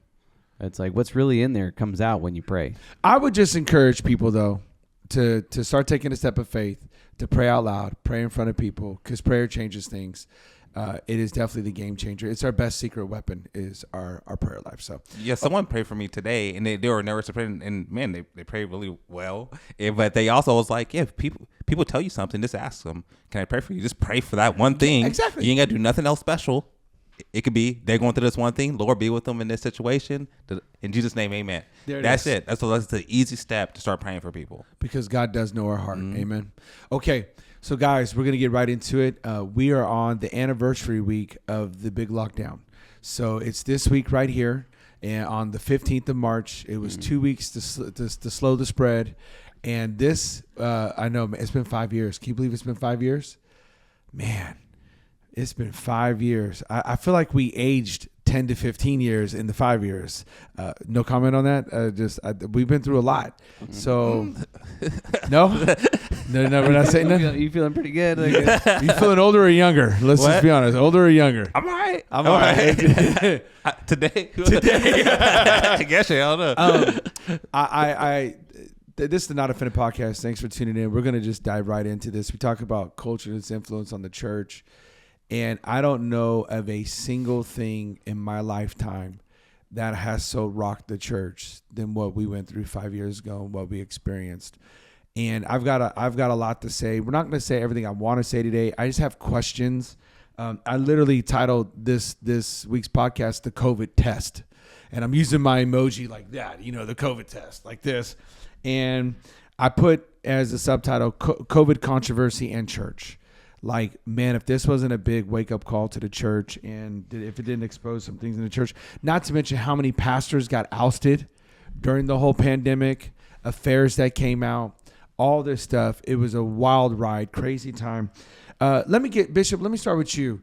It's like what's really in there comes out when you pray. I would just encourage people, though, to start taking a step of faith, to pray out loud, pray in front of people, because prayer changes things. It is definitely the game changer. It's our best secret weapon is our prayer life. So yeah, someone prayed for me today, and they were nervous to pray, and man, they prayed really well. But they also was like, if people tell you something, just ask them, can I pray for you? Just pray for that one thing. Exactly. You ain't got to do nothing else special. It could be they're going through this one thing. Lord, be with them in this situation. In Jesus' name, amen. That's it. That's the easy step to start praying for people. Because God does know our heart. Mm-hmm. Amen. Okay. So, guys, we're going to get right into it. We are on the anniversary week of the big lockdown. So it's this week right here. And on the 15th of March, it was 2 weeks to slow the spread. And this, I know it's been 5 years. Can you believe it's been 5 years? Man, it's been 5 years. I feel like we aged 10 to 15 years in the 5 years. No comment on that. We've been through a lot. So, no, we're not saying that. You feeling pretty good? I guess. You feeling older or younger? Let's just be honest. Older or younger? I'm all right. I'm all right. Today. Today. I guess I don't know. This is the Not Offended podcast. Thanks for tuning in. We're going to just dive right into this. We talk about culture and its influence on the church. And I don't know of a single thing in my lifetime that has so rocked the church than what we went through 5 years ago and what we experienced. And I've got a lot to say. We're not going to say everything I want to say today. I just have questions. I literally titled this week's podcast "The COVID Test," and I'm using my emoji like that. The COVID test, like this. And I put as a subtitle "COVID Controversy and Church." Like, man, if this wasn't a big wake-up call to the church, and if it didn't expose some things in the church, not to mention how many pastors got ousted during the whole pandemic, affairs that came out, all this stuff. It was a wild ride, crazy time. Bishop, let me start with you.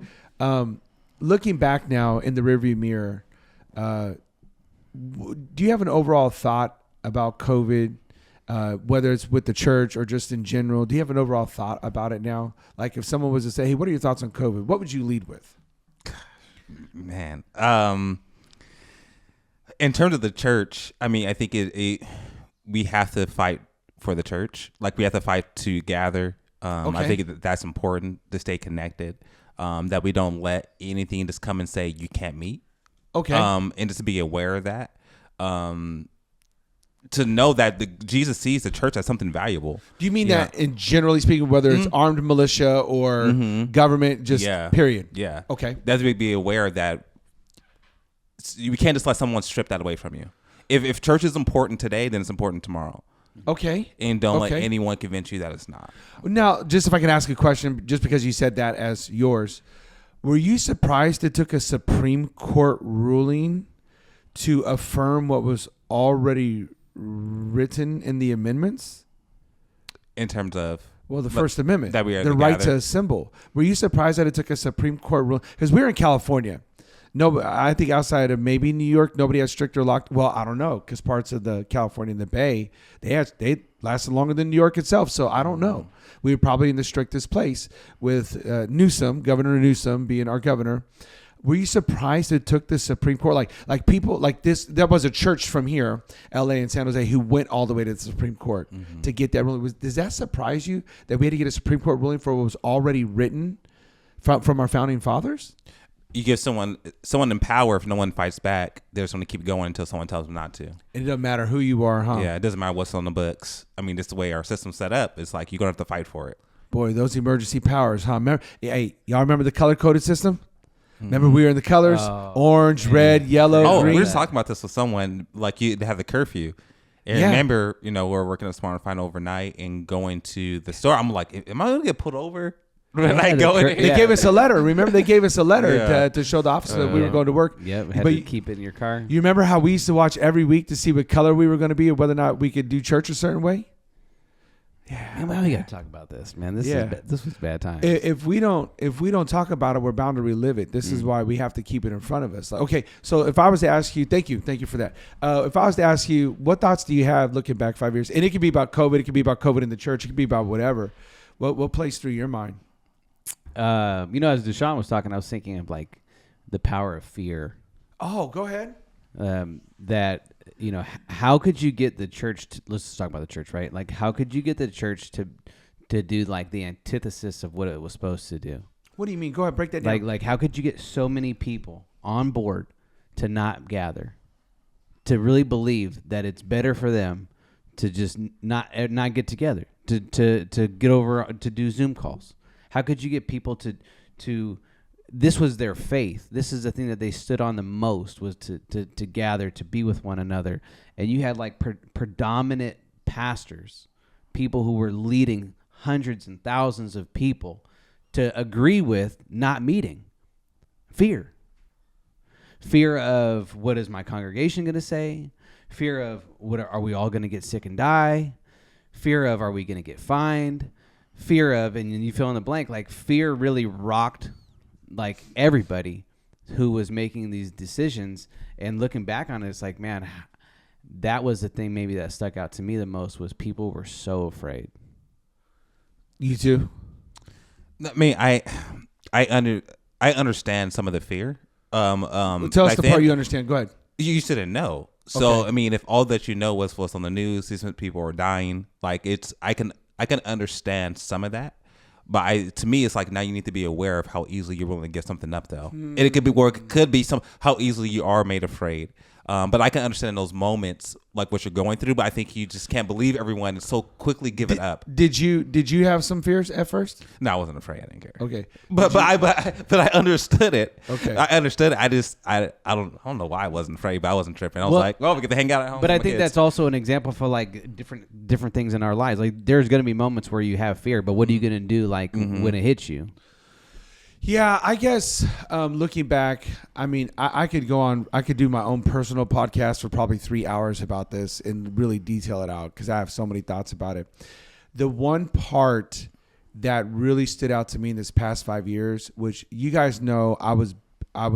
Looking back now in the rearview mirror, do you have an overall thought about COVID? Whether it's with the church or just in general, do you have an overall thought about it now? Like if someone was to say, hey, what are your thoughts on COVID? What would you lead with? Man, in terms of the church, I mean, I think we have to fight for the church. Like we have to fight to gather. Okay. I think that's important to stay connected, that we don't let anything just come and say you can't meet. Okay. And just to be aware of that. To know that Jesus sees the church as something valuable. Do you mean that in generally speaking, whether it's armed militia or government, just period? Yeah. Okay. That's to be aware that we can't just let someone strip that away from you. If church is important today, then it's important tomorrow. Okay. And don't let anyone convince you that it's not. Now, just if I can ask a question, just because you said that as yours, were you surprised it took a Supreme Court ruling to affirm what was already written in the amendments? In terms of? Well, the First Amendment, that we are the right to assemble. Were you surprised that it took a Supreme Court ruling? Because we're in California. No, I think outside of maybe New York, nobody has stricter locked. Well, I don't know, because parts of the California and the Bay, they lasted longer than New York itself. So I don't know. We were probably in the strictest place with Governor Newsom being our governor. Were you surprised it took the Supreme Court? Like people like this, there was a church from here, LA and San Jose, who went all the way to the Supreme Court to get that ruling. Does that surprise you that we had to get a Supreme Court ruling for what was already written from our founding fathers? You give someone in power, if no one fights back, they're just going to keep going until someone tells them not to. And it doesn't matter who you are, huh? Yeah, it doesn't matter what's on the books. I mean, just the way our system's set up, it's like you're going to have to fight for it. Boy, those emergency powers, huh? Y'all remember the color-coded system? Remember we were in the colors, orange, red, yellow, green. We were talking about this with someone, like they have the curfew. And remember, we're working at Smart and Fine overnight and going to the store. I'm like, am I going to get pulled over? They gave us a letter. Remember, they gave us a letter to show the officer that we were going to work. Yep, had to keep it in your car. You remember how we used to watch every week to see what color we were going to be or whether or not we could do church a certain way? Yeah, man, we got to talk about this, man. This was bad times. If we don't talk about it, we're bound to relive it. This is why we have to keep it in front of us. Okay, so if I was to ask you, thank you for that. If I was to ask you, what thoughts do you have looking back 5 years? And it could be about COVID. It could be about COVID in the church. It could be about whatever. What plays through your mind? As Deshaun was talking, I was thinking of like the power of fear. Oh, go ahead. How could you get the church let's just talk about the church, right? Like, how could you get the church to do like the antithesis of what it was supposed to do? What do you mean? Go ahead, break that down. Like how could you get so many people on board to not gather, to really believe that it's better for them to just not get together, to get over, to do Zoom calls? How could you get people to this was their faith. This is the thing that they stood on the most, was to gather, to be with one another. And you had like predominant pastors, people who were leading hundreds and thousands of people to agree with not meeting. Fear of what is my congregation going to say? Fear of are we all going to get sick and die? fear of, are we going to get fined? Fear of, and you fill in the blank, like fear really rocked like everybody who was making these decisions. And looking back on it, it's like, man, that was the thing maybe that stuck out to me the most, was people were so afraid. You too? I mean, I understand some of the fear. Tell us the part you understand. Go ahead. You used to didn't know. So, Okay. I mean, if all that you know was what's on the news, these people are dying, like I can understand some of that. But to me, it's like now you need to be aware of how easily you're willing to give something up, though. And it could be where it could be how easily you are made afraid. But I can understand in those moments, like what you're going through. But I think you just can't believe everyone and so quickly give it up. Did you have some fears at first? No, I wasn't afraid. I didn't care. Okay, But I understood it. Okay. I understood it. I don't know why I wasn't afraid, but I wasn't tripping. I was like, we get to hang out at home. But with I my think kids. that's also an example for like different things in our lives. Like there's going to be moments where you have fear, but what are you going to do like when it hits you? Yeah, I guess looking back, I mean, I could go on. I could do my own personal podcast for probably 3 hours about this and really detail it out because I have so many thoughts about it. The one part that really stood out to me in this past 5 years, which you guys know, I was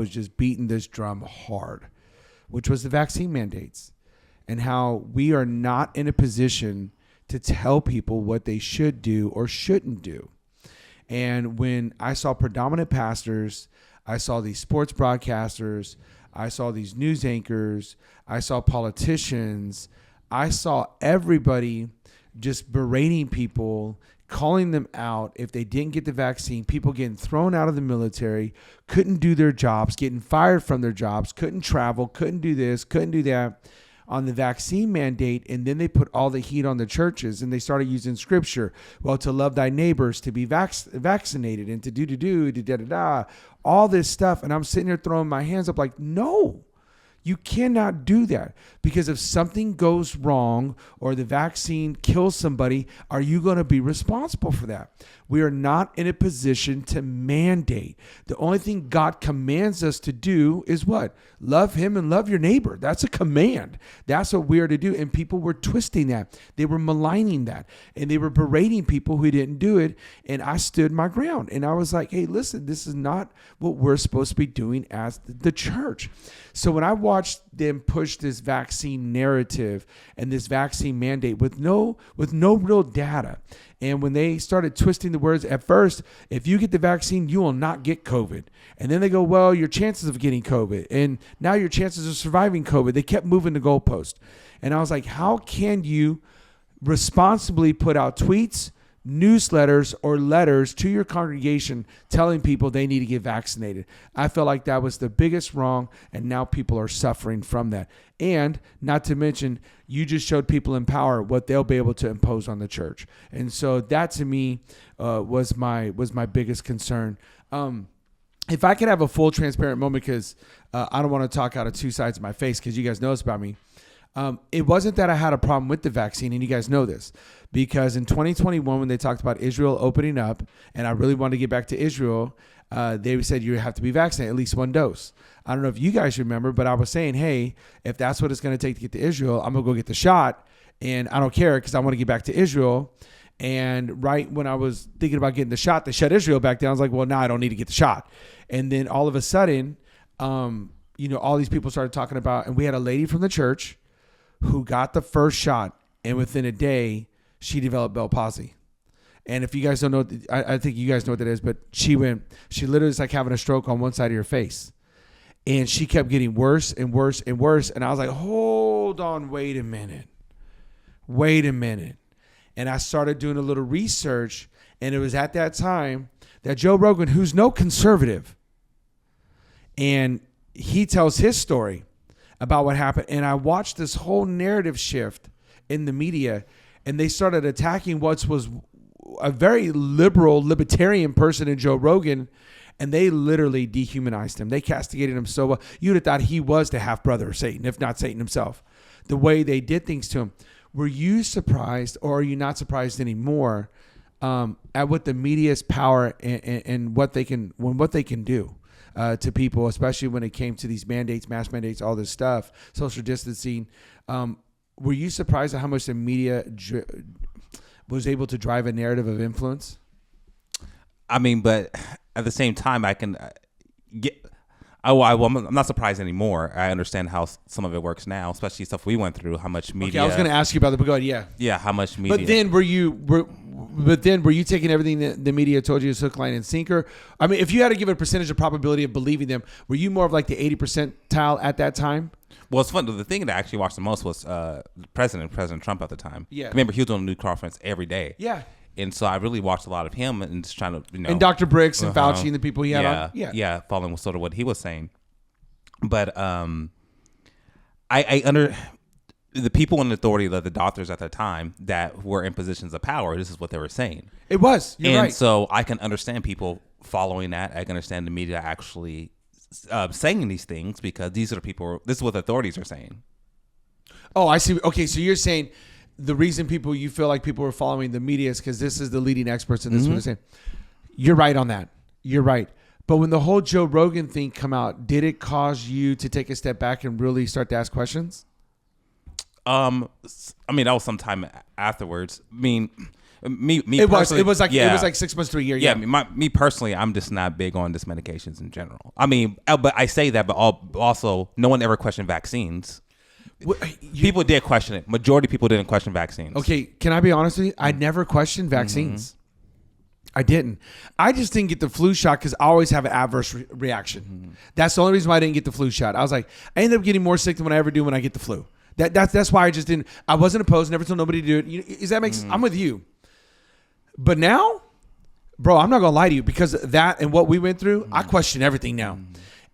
just beating this drum hard, which was the vaccine mandates and how we are not in a position to tell people what they should do or shouldn't do. And when I saw predominant pastors, I saw these sports broadcasters, I saw these news anchors, I saw politicians, I saw everybody just berating people, calling them out if they didn't get the vaccine, people getting thrown out of the military, couldn't do their jobs, getting fired from their jobs, couldn't travel, couldn't do this, couldn't do that on the vaccine mandate. And then they put all the heat on the churches and they started using scripture. Well, to love thy neighbors, to be vaccinated, and to do, all this stuff. And I'm sitting there throwing my hands up like, no, you cannot do that, because if something goes wrong or the vaccine kills somebody, are you going to be responsible for that? We are not in a position to mandate. The only thing God commands us to do is what? Love him and love your neighbor. That's a command. That's what we are to do. And people were twisting that. They were maligning that. And they were berating people who didn't do it. And I stood my ground. And I was like, hey, listen, this is not what we're supposed to be doing as the church. So when I watched them push this vaccine narrative and this vaccine mandate with no real data, and when they started twisting the words at first, if you get the vaccine, you will not get COVID. And then they go, well, your chances of getting COVID, and now your chances of surviving COVID. They kept moving the goalpost. And I was like, how can you responsibly put out tweets, newsletters, or letters to your congregation telling people they need to get vaccinated? I felt like that was the biggest wrong, and now people are suffering from that. And not to mention, you just showed people in power what they'll be able to impose on the church. And so that to me was my biggest concern. If I could have a full transparent moment, because I don't want to talk out of two sides of my face, because you guys know this about me. It wasn't that I had a problem with the vaccine, and you guys know this, because in 2021, when they talked about Israel opening up, and I really wanted to get back to Israel, they said you have to be vaccinated, at least one dose. I don't know if you guys remember, but I was saying, hey, if that's what it's going to take to get to Israel, I'm going to go get the shot, and I don't care because I want to get back to Israel. And right when I was thinking about getting the shot, they shut Israel back down. I was like, well, now I don't need to get the shot. And then all of a sudden, all these people started talking about, and we had a lady from the church who got the first shot, and within a day, she developed Bell palsy. And if you guys don't know, I think you guys know what that is, but she literally is like having a stroke on one side of her face. And she kept getting worse and worse and worse. And I was like, hold on, wait a minute. And I started doing a little research, and it was at that time that Joe Rogan, who's no conservative, and he tells his story about what happened. And I watched this whole narrative shift in the media, and they started attacking what was a very libertarian person in Joe Rogan, and they literally dehumanized him. They castigated him so well. You'd have thought he was the half-brother of Satan, if not Satan himself. The way they did things to him. Were you surprised, or are you not surprised anymore at what the media's power and what they can do to people, especially when it came to these mandates, mask mandates, all this stuff, social distancing? Were you surprised at how much the media was able to drive a narrative of influence? I mean, but at the same time, I can get. I'm not surprised anymore. I understand how some of it works now, especially stuff we went through. How much media? Okay, I was going to ask you about that, but go ahead. Yeah, how much media? But then were you taking everything that the media told you as hook, line, and sinker? I mean, if you had to give a percentage of probability of believing them, were you more of like the 80% percentile at that time? Well, it's fun. The thing that I actually watched the most was President Trump at the time. Yeah. Remember, he was doing a news conference every day. Yeah. And so I really watched a lot of him and just trying to, and Dr. Bricks and Fauci and the people he had on. Yeah, following sort of what he was saying. But the people in authority, the doctors at the time that were in positions of power, this is what they were saying. It was. You're right. So I can understand people following that. I can understand the media actually saying these things because these are the people. This is what the authorities are saying. Oh, I see. Okay, so you're saying the reason you feel like people were following the media is because this is the leading experts and this is what they're saying. You're right on that. You're right. But when the whole Joe Rogan thing come out, did it cause you to take a step back and really start to ask questions? I mean, that was sometime afterwards. I mean, me. It was like 6 months to a year. Yeah. Me personally, I'm just not big on just medications in general. I mean, but I say that, but also, no one ever questioned vaccines. People did question it. Majority of people didn't question vaccines. Okay, can I be honest with you? I never questioned vaccines. I didn't. I just didn't get the flu shot because I always have an adverse reaction. That's the only reason why I didn't get the flu shot. I was like, I end up getting more sick than what I ever do when I get the flu. That's why I just didn't. I wasn't opposed. Never told nobody to do it. Does that make sense? I'm with you. But now, bro, I'm not gonna lie to you because of that and what we went through. I question everything now.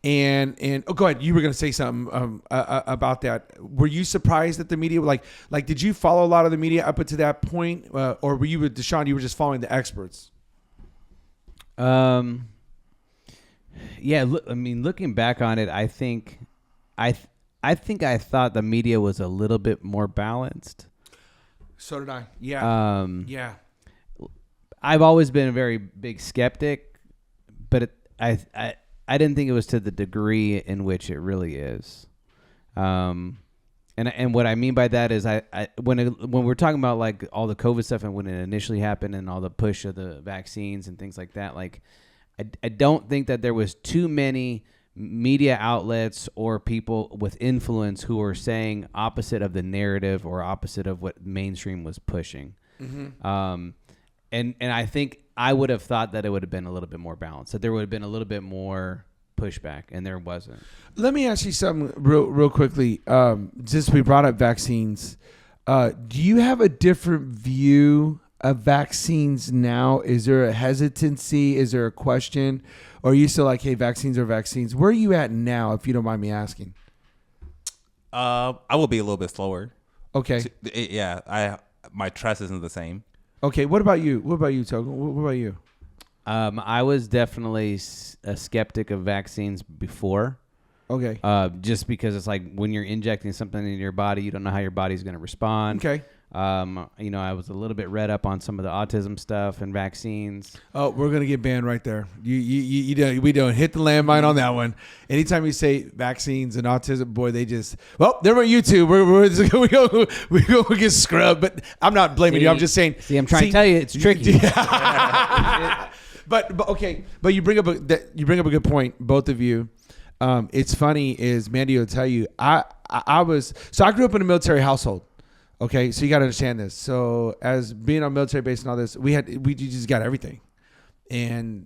And go ahead. You were gonna say something about that. Were you surprised that the media like did you follow a lot of the media up until that point, or were you with Deshaun? You were just following the experts. Yeah. I mean, looking back on it, I think I thought the media was a little bit more balanced. So did I. Yeah. Yeah. I've always been a very big skeptic, but I didn't think it was to the degree in which it really is. And what I mean by that is when we're talking about like all the COVID stuff and when it initially happened and all the push of the vaccines and things like that, like I don't think that there was too many media outlets or people with influence who were saying opposite of the narrative or opposite of what mainstream was pushing. And I think I would have thought that it would have been a little bit more balanced, that there would have been a little bit more pushback, and there wasn't. Let me ask you something real quickly. Since we brought up vaccines, do you have a different view of vaccines now? Is there a hesitancy? Is there a question? Or are you still like, hey, vaccines are vaccines? Where are you at now, if you don't mind me asking? I will be a little bit slower. Okay. My trust isn't the same. Okay. What about you? Togo? What about you? I was definitely a skeptic of vaccines before. Okay. Just because it's like when you're injecting something in your body, you don't know how your body's going to respond. Okay. I was a little bit read up on some of the autism stuff and vaccines. Oh, we're gonna get banned right there. We don't hit the landmine on that one. Anytime you say vaccines and autism, boy, they just there were you two. We go get scrubbed. But I'm not blaming you. I'm just saying. See, I'm trying to tell you, it's tricky. But okay. But you bring up a good point, both of you. It's funny is Mandy will tell you. I grew up in a military household. Okay, so you got to understand this. So as being on military base and all this, we just got everything. And,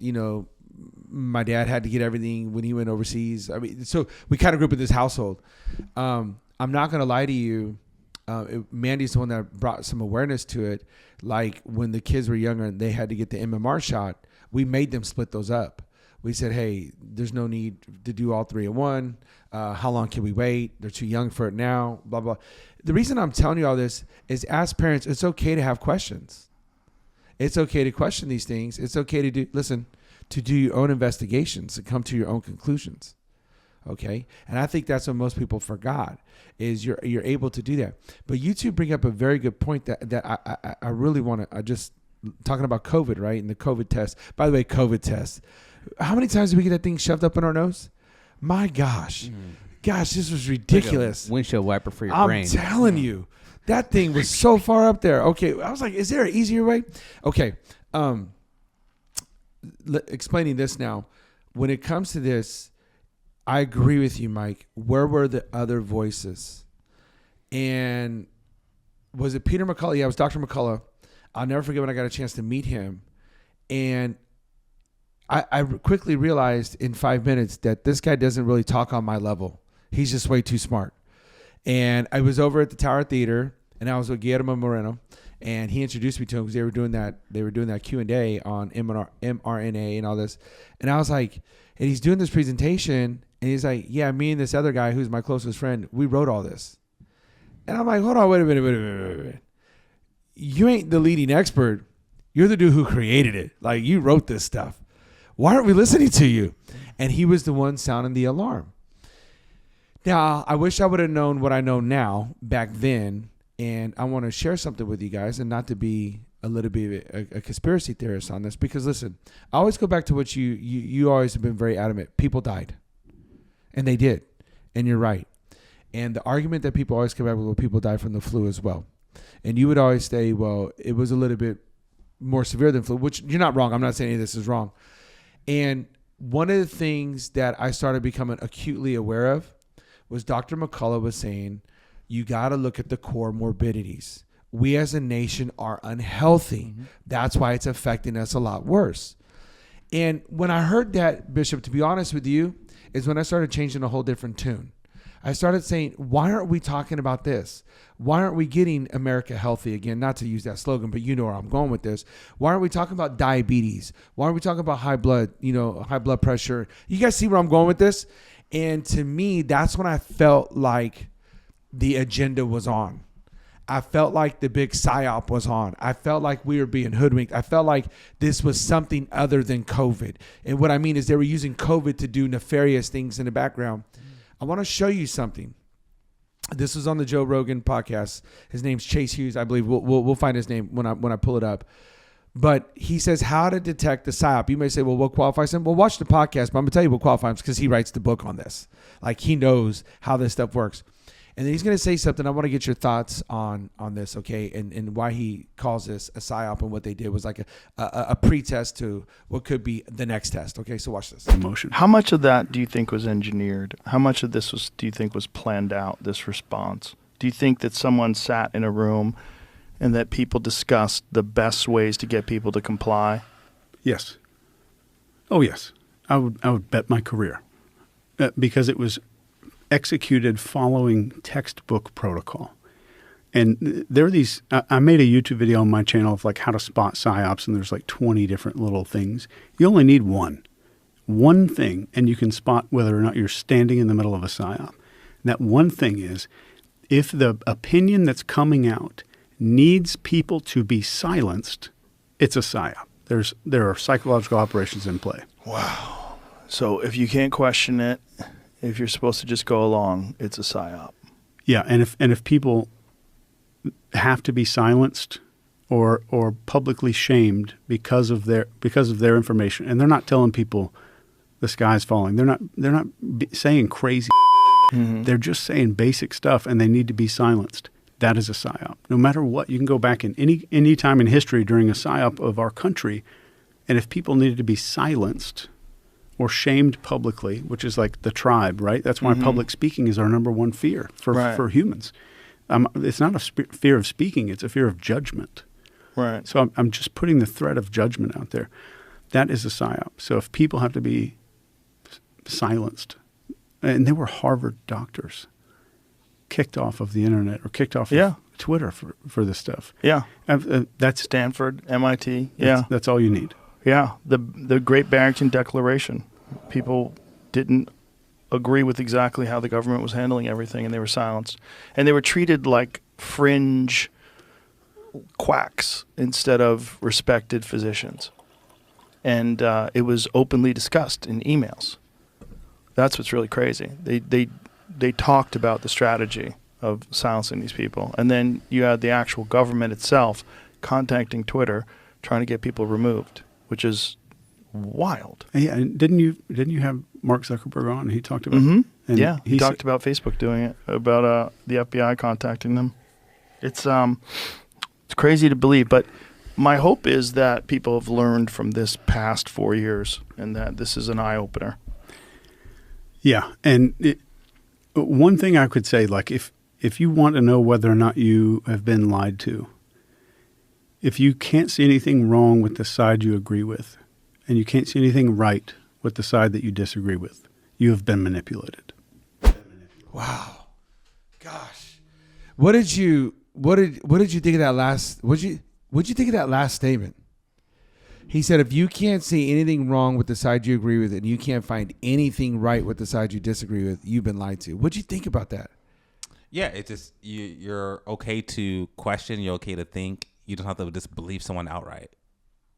my dad had to get everything when he went overseas. I mean, so we kind of grew up in this household. I'm not going to lie to you. Mandy's the one that brought some awareness to it. Like when the kids were younger and they had to get the MMR shot, we made them split those up. We said, hey, there's no need to do all three in one. How long can we wait? They're too young for it now, blah, blah. The reason I'm telling you all this is as parents, it's okay to have questions. It's okay to question these things. It's okay to do your own investigations and come to your own conclusions. Okay? And I think that's what most people forgot is you're able to do that. But you two bring up a very good point that I really want to just talking about COVID, right? And the COVID test. By the way, COVID test. How many times did we get that thing shoved up in our nose? My gosh. Gosh, this was ridiculous. Like windshield wiper for your I'm brain. telling you. That thing was so far up there. Okay, I was like, is there an easier way? Okay, explaining this now. When it comes to this, I agree with you, Mike. Where were the other voices? And was it Peter McCullough? Yeah, it was Dr. McCullough. I'll never forget when I got a chance to meet him. And I quickly realized in 5 minutes that this guy doesn't really talk on my level. He's just way too smart. And I was over at the Tower Theater, and I was with Guillermo Moreno, and he introduced me to him because they were doing that Q&A on mRNA and all this. And I was like, and he's doing this presentation, and he's like, yeah, me and this other guy who's my closest friend, we wrote all this. And I'm like, hold on, wait a minute. You ain't the leading expert. You're the dude who created it. Like, you wrote this stuff. Why aren't we listening to you? And he was the one sounding the alarm. Now, I wish I would have known what I know now back then. And I want to share something with you guys, and not to be a little bit a conspiracy theorist on this, because listen, I always go back to what you always have been very adamant. People died, and they did, and you're right. And the argument that people always come back with, well, people died from the flu as well. And you would always say, well, it was a little bit more severe than flu, which you're not wrong. I'm not saying any of this is wrong. And one of the things that I started becoming acutely aware of was Dr. McCullough was saying, you got to look at the core morbidities. We as a nation are unhealthy. Mm-hmm. That's why it's affecting us a lot worse. And when I heard that, Bishop, to be honest with you, is when I started changing a whole different tune. I started saying, why aren't we talking about this? Why aren't we getting America healthy again? Not to use that slogan, but you know where I'm going with this. Why aren't we talking about diabetes? Why aren't we talking about high blood pressure? You guys see where I'm going with this? And to me, that's when I felt like the agenda was on. I felt like the big psyop was on. I felt like we were being hoodwinked. I felt like this was something other than COVID. And what I mean is they were using COVID to do nefarious things in the background. I want to show you something. This was on the Joe Rogan podcast. His name's Chase Hughes, I believe. We'll find his name when I pull it up. But he says how to detect the psyop. You may say, well, what qualifies him? Well, watch the podcast, but I'm going to tell you what qualifies him, because he writes the book on this. Like, he knows how this stuff works. And then he's going to say something. I want to get your thoughts on this, okay, and why he calls this a psyop, and what they did was like a pre-test to what could be the next test. Okay, so watch this. Emotion. How much of that do you think was engineered? How much of this do you think was planned out, this response? Do you think that someone sat in a room and that people discussed the best ways to get people to comply? Yes. Oh, yes. I would bet my career because it was executed following textbook protocol. And there are these, I made a YouTube video on my channel of like how to spot psyops, and there's like 20 different little things. You only need one thing, and you can spot whether or not you're standing in the middle of a psyop. And that one thing is, if the opinion that's coming out needs people to be silenced, it's a psyop. There are psychological operations in play. Wow. So if you can't question it, if you're supposed to just go along, it's a psyop. Yeah, and if people have to be silenced or publicly shamed because of their information, and they're not telling people the sky's falling. They're not saying crazy. Mm-hmm. They're just saying basic stuff, and they need to be silenced. That is a psyop. No matter what, you can go back in any time in history during a psyop of our country, and if people needed to be silenced or shamed publicly, which is like the tribe, right? That's why public speaking is our number one fear for humans. It's not a fear of speaking; it's a fear of judgment. Right. So I'm just putting the threat of judgment out there. That is a psyop. So if people have to be silenced, and there were Harvard doctors kicked off of the internet or kicked off of Twitter for this stuff. Yeah. That's Stanford, MIT. Yeah. That's all you need. Yeah. The Great Barrington Declaration. People didn't agree with exactly how the government was handling everything, and they were silenced. And they were treated like fringe quacks instead of respected physicians. And it was openly discussed in emails. That's what's really crazy. They talked about the strategy of silencing these people. And then you had the actual government itself contacting Twitter, trying to get people removed, which is wild. Yeah, and didn't you have Mark Zuckerberg on? He talked about and he talked about Facebook doing it, about the FBI contacting them. It's crazy to believe, but my hope is that people have learned from this past 4 years and that this is an eye-opener. Yeah, and one thing I could say, like if you want to know whether or not you have been lied to, if you can't see anything wrong with the side you agree with, and you can't see anything right with the side that you disagree with, you have been manipulated. Wow, gosh, what did you think of that last? What'd you think of that last statement? He said, if you can't see anything wrong with the side you agree with, and you can't find anything right with the side you disagree with, you've been lied to. What'd you think about that? Yeah, it's just you're okay to question. You're okay to think. You don't have to just believe someone outright.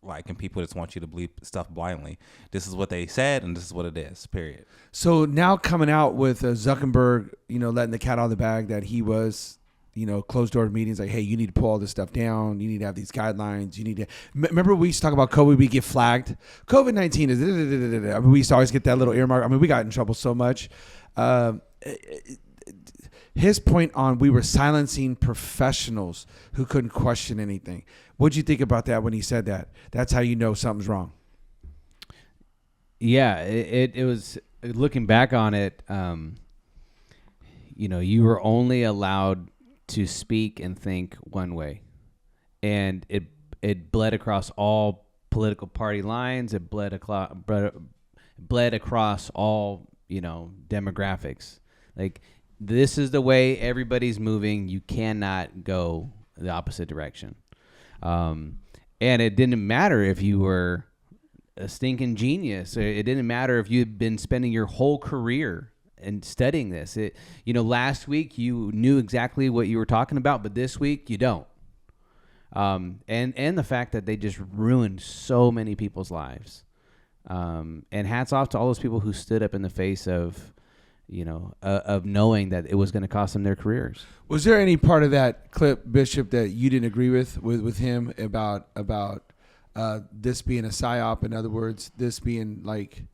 Like, and people just want you to believe stuff blindly. This is what they said, and this is what it is. Period. So now coming out with Zuckerberg, letting the cat out of the bag that he was, closed door meetings, like, hey, you need to pull all this stuff down. You need to have these guidelines. You need to remember we used to talk about COVID. We get flagged. COVID-19 is. I mean, we used to always get that little earmark. I mean, we got in trouble so much. His point on we were silencing professionals who couldn't question anything. What'd you think about that when he said that? That's how you know something's wrong. Yeah, it was, looking back on it, you were only allowed to speak and think one way. And it bled across all political party lines. It bled across all, demographics. Like, this is the way everybody's moving. You cannot go the opposite direction. And it didn't matter if you were a stinking genius. It didn't matter if you'd been spending your whole career and studying this. Last week you knew exactly what you were talking about, but this week you don't. And the fact that they just ruined so many people's lives. And hats off to all those people who stood up in the face of knowing that it was going to cost them their careers. Was there any part of that clip, Bishop, that you didn't agree with him about this being a psyop? In other words, this being like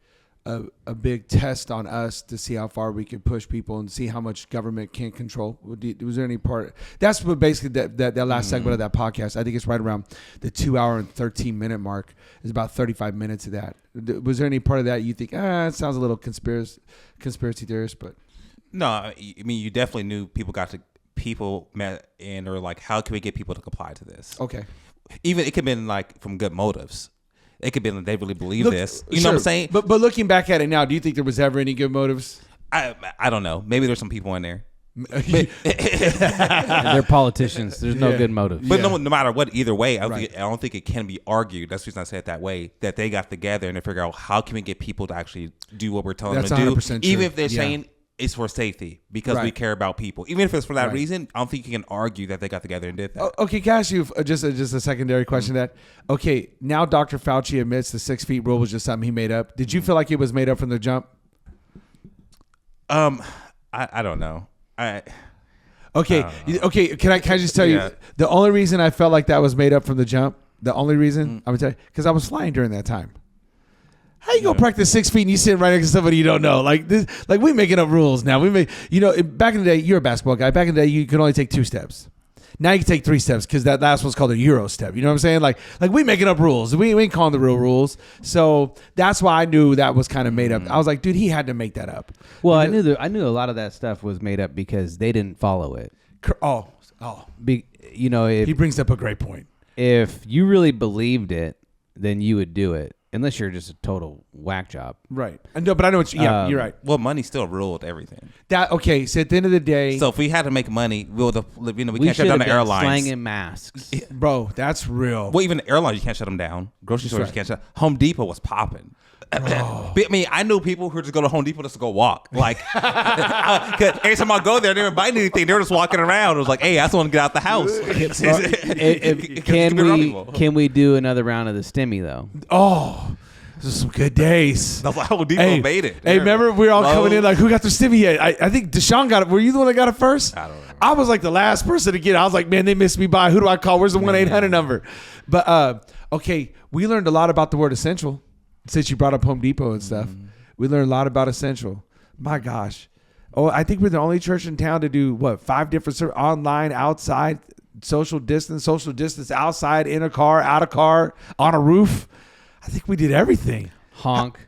a big test on us to see how far we can push people and see how much government can control? Was there any part? That's what basically that last segment of that podcast. I think it's right around the 2 hour and 13-minute mark. It's about 35 minutes of that. Was there any part of that you think, it sounds a little conspiracy theorist, but no, I mean, you definitely knew people met and are like, how can we get people to comply to this? Okay. Even it could have been like from good motives. It could be that they really believe this. You know what I'm saying? But looking back at it now, do you think there was ever any good motives? I don't know. Maybe there's some people in there. They're politicians. There's no good motive. But no matter what, either way, I don't think it can be argued. That's the reason I say it that way. That they got together and they figure out how can we get people to actually do what we're telling them to do, true. even if they're saying it's for safety because we care about people. Even if it's for that reason, I don't think you can argue that they got together and did that. Okay, can I ask you just a secondary question? That now Dr. Fauci admits the 6 feet rule was just something he made up. Did you feel like it was made up from the jump? I don't know. Okay. Can I just tell you the only reason I felt like that was made up from the jump? The only reason I'm gonna tell you, because I was flying during that time. How you gonna practice 6 feet and you sitting right next to somebody you don't know? Like this, like we making up rules now. We make, back in the day, you're a basketball guy. Back in the day, you could only take 2 steps. Now you can take 3 steps because that last one's called a Euro step. You know what I'm saying? Like we making up rules. We ain't calling the real rules. So that's why I knew that was kind of made up. I was like, dude, he had to make that up. Well, I knew a lot of that stuff was made up because they didn't follow it. He brings up a great point. If you really believed it, then you would do it. Unless you're just a total whack job. Right. No, but I know what you're right. Well, money still ruled everything. So at the end of the day. So if we had to make money, we can't shut down the airlines. Slanging masks. Bro, that's real. Well, even the airlines, you can't shut them down. Grocery stores, you can't shut. Home Depot was popping. I mean, I knew people who just go to Home Depot just to go walk. Like, every time I go there, they never buying anything. They were just walking around. It was like, hey, I just want to get out the house. Can we do another round of the stimmy though? Oh, those are some good days. That's why Home Depot made it. Hey, remember we were all coming in like, who got their stimmy yet? I think Deshaun got it. Were you the one that got it first? I don't know. I was like the last person to get it. I was like, man, they missed me by. Who do I call? Where's the 1-800 number? But we learned a lot about the word essential. Since you brought up Home Depot and stuff, we learned a lot about essential. My gosh. Oh, I think we're the only church in town to do 5 different online, outside, social distance outside, in a car, out of car, on a roof. I think we did everything. Honk,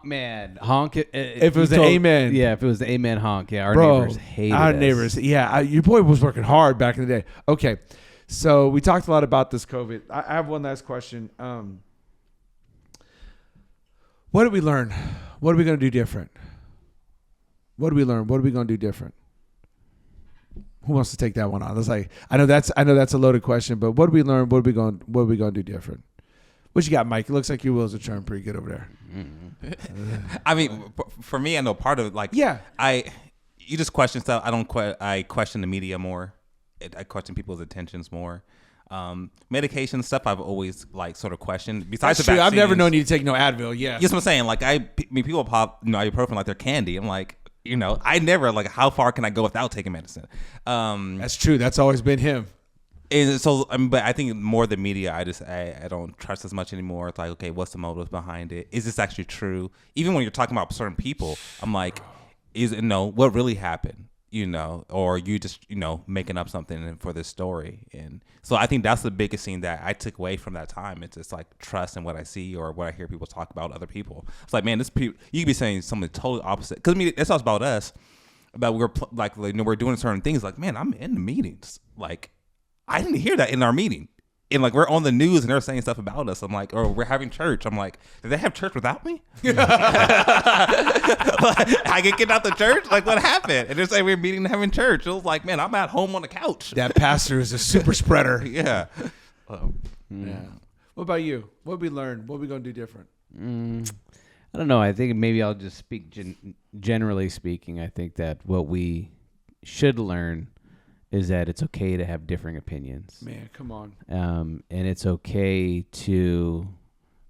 man, honk. If it was an amen. Yeah, if it was the amen honk. Yeah, our Bro, neighbors hated our us. neighbors. Yeah, your boy was working hard back in the day. Okay, so we talked a lot about this COVID. I have one last question. What did we learn? What are we going to do different? What did we learn? What are we going to do different? Who wants to take that one on? It's like I know that's a loaded question, but what did we learn? What are we going to do different? What you got, Mike? It looks like your wheels are turning pretty good over there. I mean, for me, I know part of it. Like, yeah, you just question stuff. I question the media more. I question people's intentions more. Medication stuff I've always like sort of questioned. Besides that's the true. vaccines, I've never known you to take no Advil. Yeah, that's what I'm saying. Like people pop ibuprofen like they're candy. I'm like, I never like. How far can I go without taking medicine? That's true. That's always been him. And so, but I think more the media, I don't trust as much anymore. It's like, okay, what's the motive behind it? Is this actually true? Even when you're talking about certain people, I'm like, what really happened? Or you just, making up something for this story. And so I think that's the biggest thing that I took away from that time. It's just like trust in what I see or what I hear people talk about other people. It's like, man, you could be saying something totally opposite. Because I mean, it's all about us. About we're doing certain things. Like, man, I'm in the meetings. Like, I didn't hear that in our meeting. And like, we're on the news and they're saying stuff about us. I'm like, or we're having church. I'm like, did they have church without me? I get kicked out the church? Like, what happened? And they're saying we're meeting and having church. It was like, man, I'm at home on the couch. That pastor is a super spreader. Yeah. Yeah. What about you? What did we learn? What are we going to do different? I don't know. I think maybe I'll just speak generally speaking. I think that what we should learn is that it's okay to have differing opinions. Man, come on. And it's okay to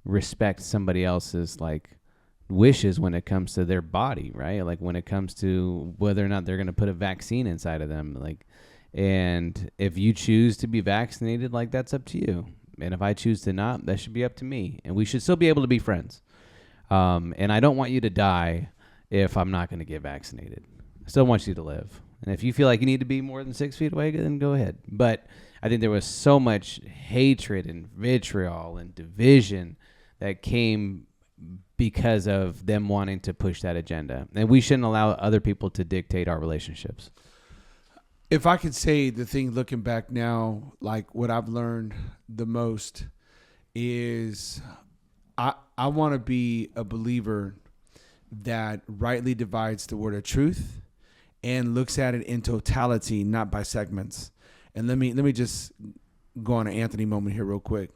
respect somebody else's like wishes when it comes to their body, right? Like when it comes to whether or not they're going to put a vaccine inside of them. Like, and if you choose to be vaccinated, like that's up to you. And if I choose to not, that should be up to me. And we should still be able to be friends. And I don't want you to die if I'm not going to get vaccinated. I still want you to live. And if you feel like you need to be more than 6 feet away, then go ahead. But I think there was so much hatred and vitriol and division that came because of them wanting to push that agenda. And we shouldn't allow other people to dictate our relationships. If I could say the thing looking back now, like what I've learned the most is I want to be a believer that rightly divides the word of truth and looks at it in totality, not by segments. And let me just go on an Anthony moment here real quick.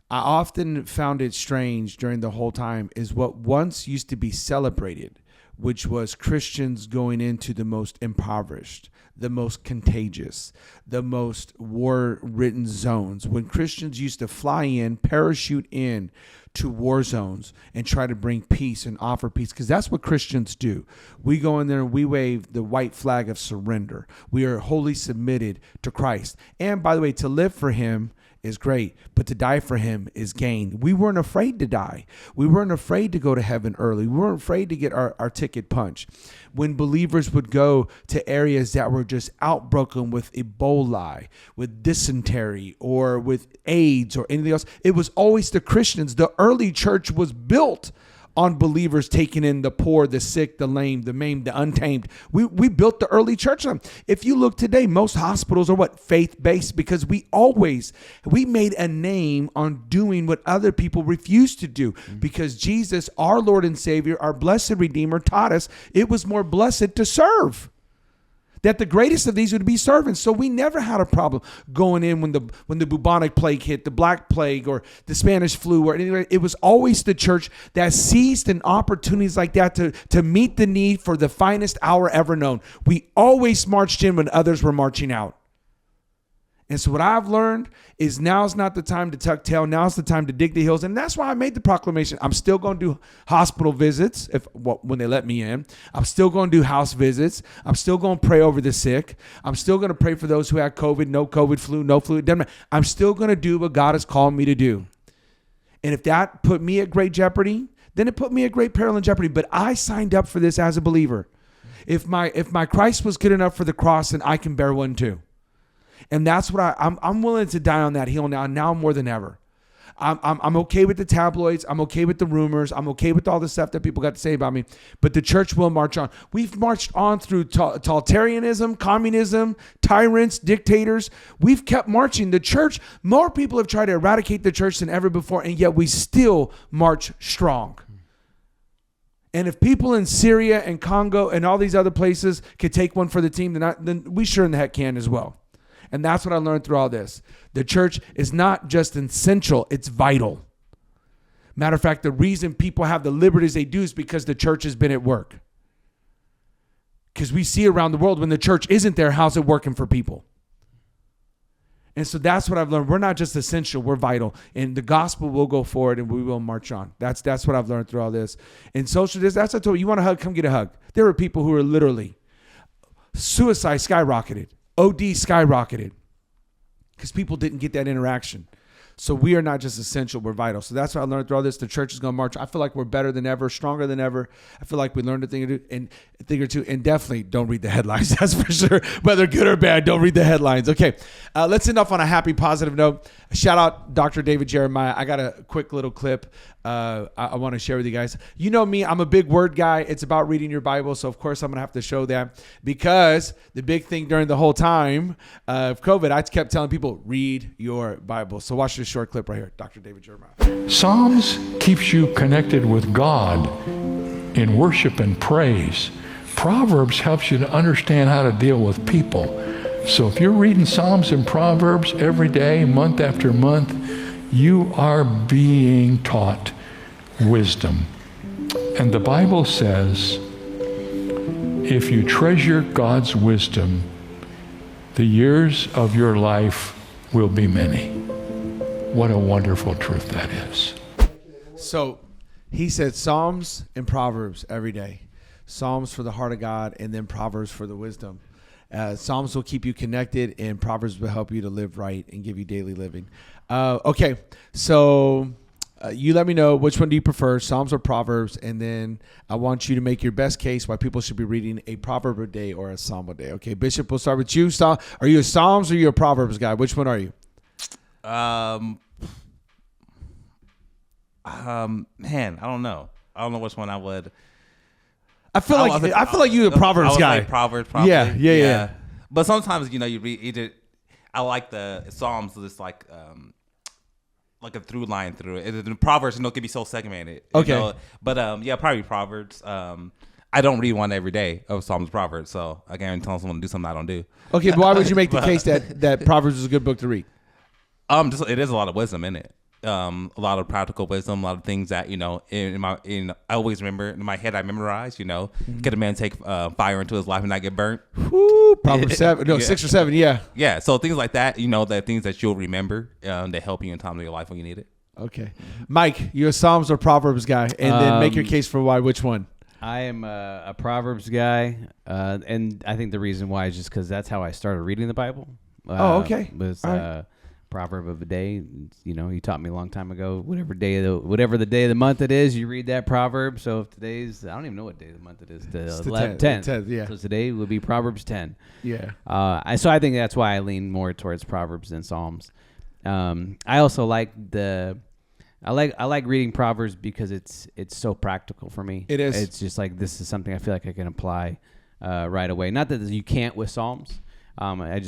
I often found it strange during the whole time is what once used to be celebrated, which was Christians going into the most impoverished, the most contagious, the most war-ridden zones. When Christians used to fly in, parachute in to war zones and try to bring peace and offer peace, because that's what Christians do. We go in there and we wave the white flag of surrender. We are wholly submitted to Christ. And by the way, to live for him is great, but to die for him is gain. We weren't afraid to die. We weren't afraid to go to heaven early. We weren't afraid to get our ticket punched. When believers would go to areas that were just outbroken with Ebola, with dysentery, or with AIDS or anything else, it was always the Christians. The early church was built on believers taking in the poor, the sick, the lame, the maimed, the untamed. We built the early church on them. If you look today, most hospitals are faith-based, because we made a name on doing what other people refused to do. Because Jesus, our Lord and Savior, our blessed Redeemer, taught us it was more blessed to serve. That the greatest of these would be servants. So we never had a problem going in when the bubonic plague hit, the black plague, or the Spanish flu, or anything. It was always the church that seized in opportunities like that to meet the need for the finest hour ever known. We always marched in when others were marching out. And so what I've learned is now's not the time to tuck tail. Now's the time to dig the heels. And that's why I made the proclamation. I'm still going to do hospital visits when they let me in. I'm still going to do house visits. I'm still going to pray over the sick. I'm still going to pray for those who had COVID, no COVID, flu, no flu. It doesn't matter. I'm still going to do what God has called me to do. And if that put me at great jeopardy, then it put me at great peril and jeopardy. But I signed up for this as a believer. If my Christ was good enough for the cross, then I can bear one too. And that's what I'm willing to die on that hill now more than ever. I'm okay with the tabloids. I'm okay with the rumors. I'm okay with all the stuff that people got to say about me. But the church will march on. We've marched on through totalitarianism, communism, tyrants, dictators. We've kept marching. The church, more people have tried to eradicate the church than ever before, and yet we still march strong. And if people in Syria and Congo and all these other places could take one for the team, then we sure in the heck can as well. And that's what I learned through all this. The church is not just essential, it's vital. Matter of fact, the reason people have the liberties they do is because the church has been at work. Because we see around the world when the church isn't there, how's it working for people? And so that's what I've learned. We're not just essential, we're vital. And the gospel will go forward and we will march on. That's what I've learned through all this. And social distance, that's what I told you want a hug, come get a hug. There were people who were literally, suicide skyrocketed. OD skyrocketed because people didn't get that interaction. So we are not just essential, we're vital. So that's what I learned through all this. The church is going to march. I feel like we're better than ever, stronger than ever. I feel like we learned a thing or two. And definitely don't read the headlines, that's for sure. Whether good or bad, don't read the headlines. Okay, let's end off on a happy, positive note. Shout out Dr. David Jeremiah. I got a quick little clip I want to share with you guys. You know me, I'm a big word guy. It's about reading your Bible. So, of course, I'm going to have to show that because the big thing during the whole time of COVID, I kept telling people, read your Bible. So watch this short clip right here. Dr. David Jeremiah. Psalms keeps you connected with God in worship and praise. Proverbs helps you to understand how to deal with people. So if you're reading Psalms and Proverbs every day, month after month, you are being taught wisdom. And the Bible says, if you treasure God's wisdom, the years of your life will be many. What a wonderful truth that is. So he said Psalms and Proverbs every day. Psalms for the heart of God and then Proverbs for the wisdom. Psalms will keep you connected and Proverbs will help you to live right and give you daily living. Okay, so you let me know which one do you prefer, Psalms or Proverbs, and then I want you to make your best case why people should be reading a proverb a day or a psalm a day. Okay, Bishop, we'll start with you. Are you a Psalms or are you a Proverbs guy? Which one are you? Man, I don't know. I don't know which one I would. I feel like you're a Proverbs guy. Like Proverbs, probably. Yeah. But sometimes, you read either. I like the Psalms. It's like a through line through it. The Proverbs, it can be so segmented. Okay. But probably Proverbs. I don't read one every day of Psalms, Proverbs. So I can't tell someone to do something I don't do. Okay, but why would you make the case that Proverbs is a good book to read? It is a lot of wisdom in it. A lot of practical wisdom, a lot of things that I always remember in my head. I memorize. Could a man take fire into his life and not get burnt? Woo, Proverbs 7, 6 or 7, yeah. Yeah, so things like that. The things that you'll remember that help you in time of your life when you need it. Okay, Mike, you're a Psalms or Proverbs guy, and then make your case for why. Which one? I am a Proverbs guy, and I think the reason why is just because that's how I started reading the Bible. Okay. Was proverb of the day. You taught me a long time ago. Whatever the day of the month it is, you read that proverb. So if today's, I don't even know what day of the month it is. The 10th. Yeah. So today would be Proverbs 10. Yeah. So I think that's why I lean more towards Proverbs than Psalms. I also like I like reading Proverbs because it's so practical for me. It is. It's just like this is something I feel like I can apply right away. Not that you can't with Psalms. I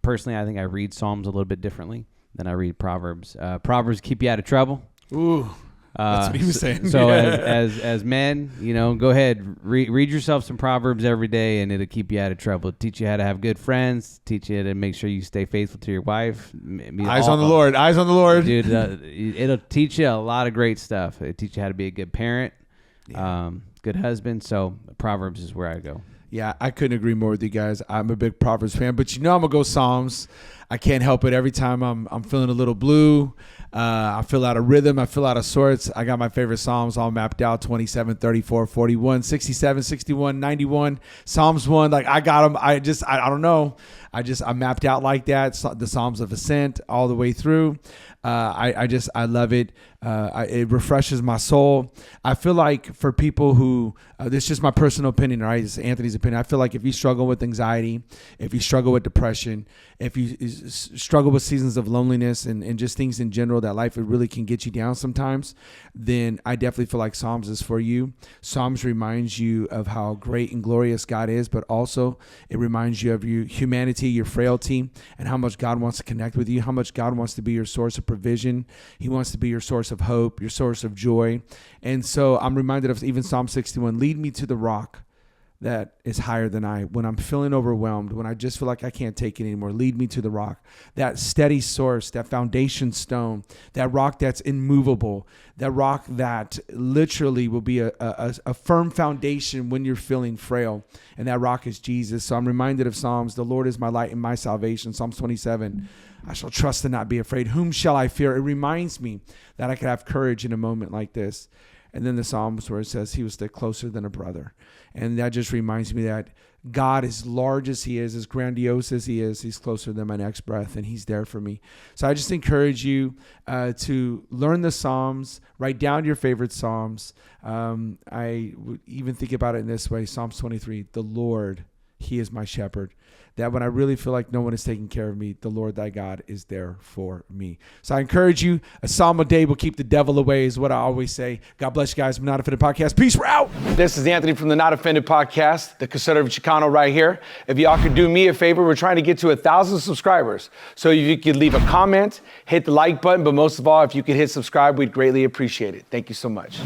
personally, I think I read Psalms a little bit differently than I read Proverbs. Proverbs keep you out of trouble. Ooh, that's what he was saying. So as men, go ahead, read yourself some Proverbs every day, and it'll keep you out of trouble. Teach you how to have good friends. Teach you to make sure you stay faithful to your wife. Eyes on the Lord, dude. It'll teach you a lot of great stuff. It'll teach you how to be a good parent, good husband. So Proverbs is where I go. Yeah, I couldn't agree more with you guys. I'm a big Proverbs fan, but I'm going to go Psalms. I can't help it. Every time I'm feeling a little blue, I feel out of rhythm, I feel out of sorts. I got my favorite Psalms all mapped out: 27, 34, 41, 67, 61, 91, Psalms 1. Like I got them. I don't know. I mapped out like that. The Psalms of Ascent all the way through. I love it. It refreshes my soul. I feel like for people who, this is just my personal opinion, right? It's Anthony's opinion. I feel like if you struggle with anxiety, if you struggle with depression, if you struggle with seasons of loneliness and just things in general that life, it really can get you down sometimes, then I definitely feel like Psalms is for you. Psalms reminds you of how great and glorious God is, but also it reminds you of your humanity, your frailty, and how much God wants to connect with you, how much God wants to be your source of provision. He wants to be your source of hope, your source of joy. And so I'm reminded of even Psalm 61, lead me to the rock that is higher than I. When I'm feeling overwhelmed, when I just feel like I can't take it anymore, lead me to the rock, that steady source, that foundation stone, that rock that's immovable, that rock that literally will be a firm foundation when you're feeling frail. And that rock is Jesus. So I'm reminded of Psalms, the Lord is my light and my salvation. Psalms 27, I shall trust and not be afraid. Whom shall I fear? It reminds me that I could have courage in a moment like this. And then the Psalms where it says he was closer than a brother. And that just reminds me that God, as large as he is, as grandiose as he is, he's closer than my next breath, and he's there for me. So I just encourage you to learn the Psalms, write down your favorite Psalms. I would even think about it in this way, Psalms 23, the Lord, he is my shepherd. That when I really feel like no one is taking care of me, the Lord thy God is there for me. So I encourage you, a psalm a day will keep the devil away is what I always say. God bless you guys from Not Offended Podcast. Peace, we're out. This is Anthony from the Not Offended Podcast, the conservative Chicano right here. If y'all could do me a favor, we're trying to get to 1,000 subscribers. So if you could leave a comment, hit the like button, but most of all, if you could hit subscribe, we'd greatly appreciate it. Thank you so much.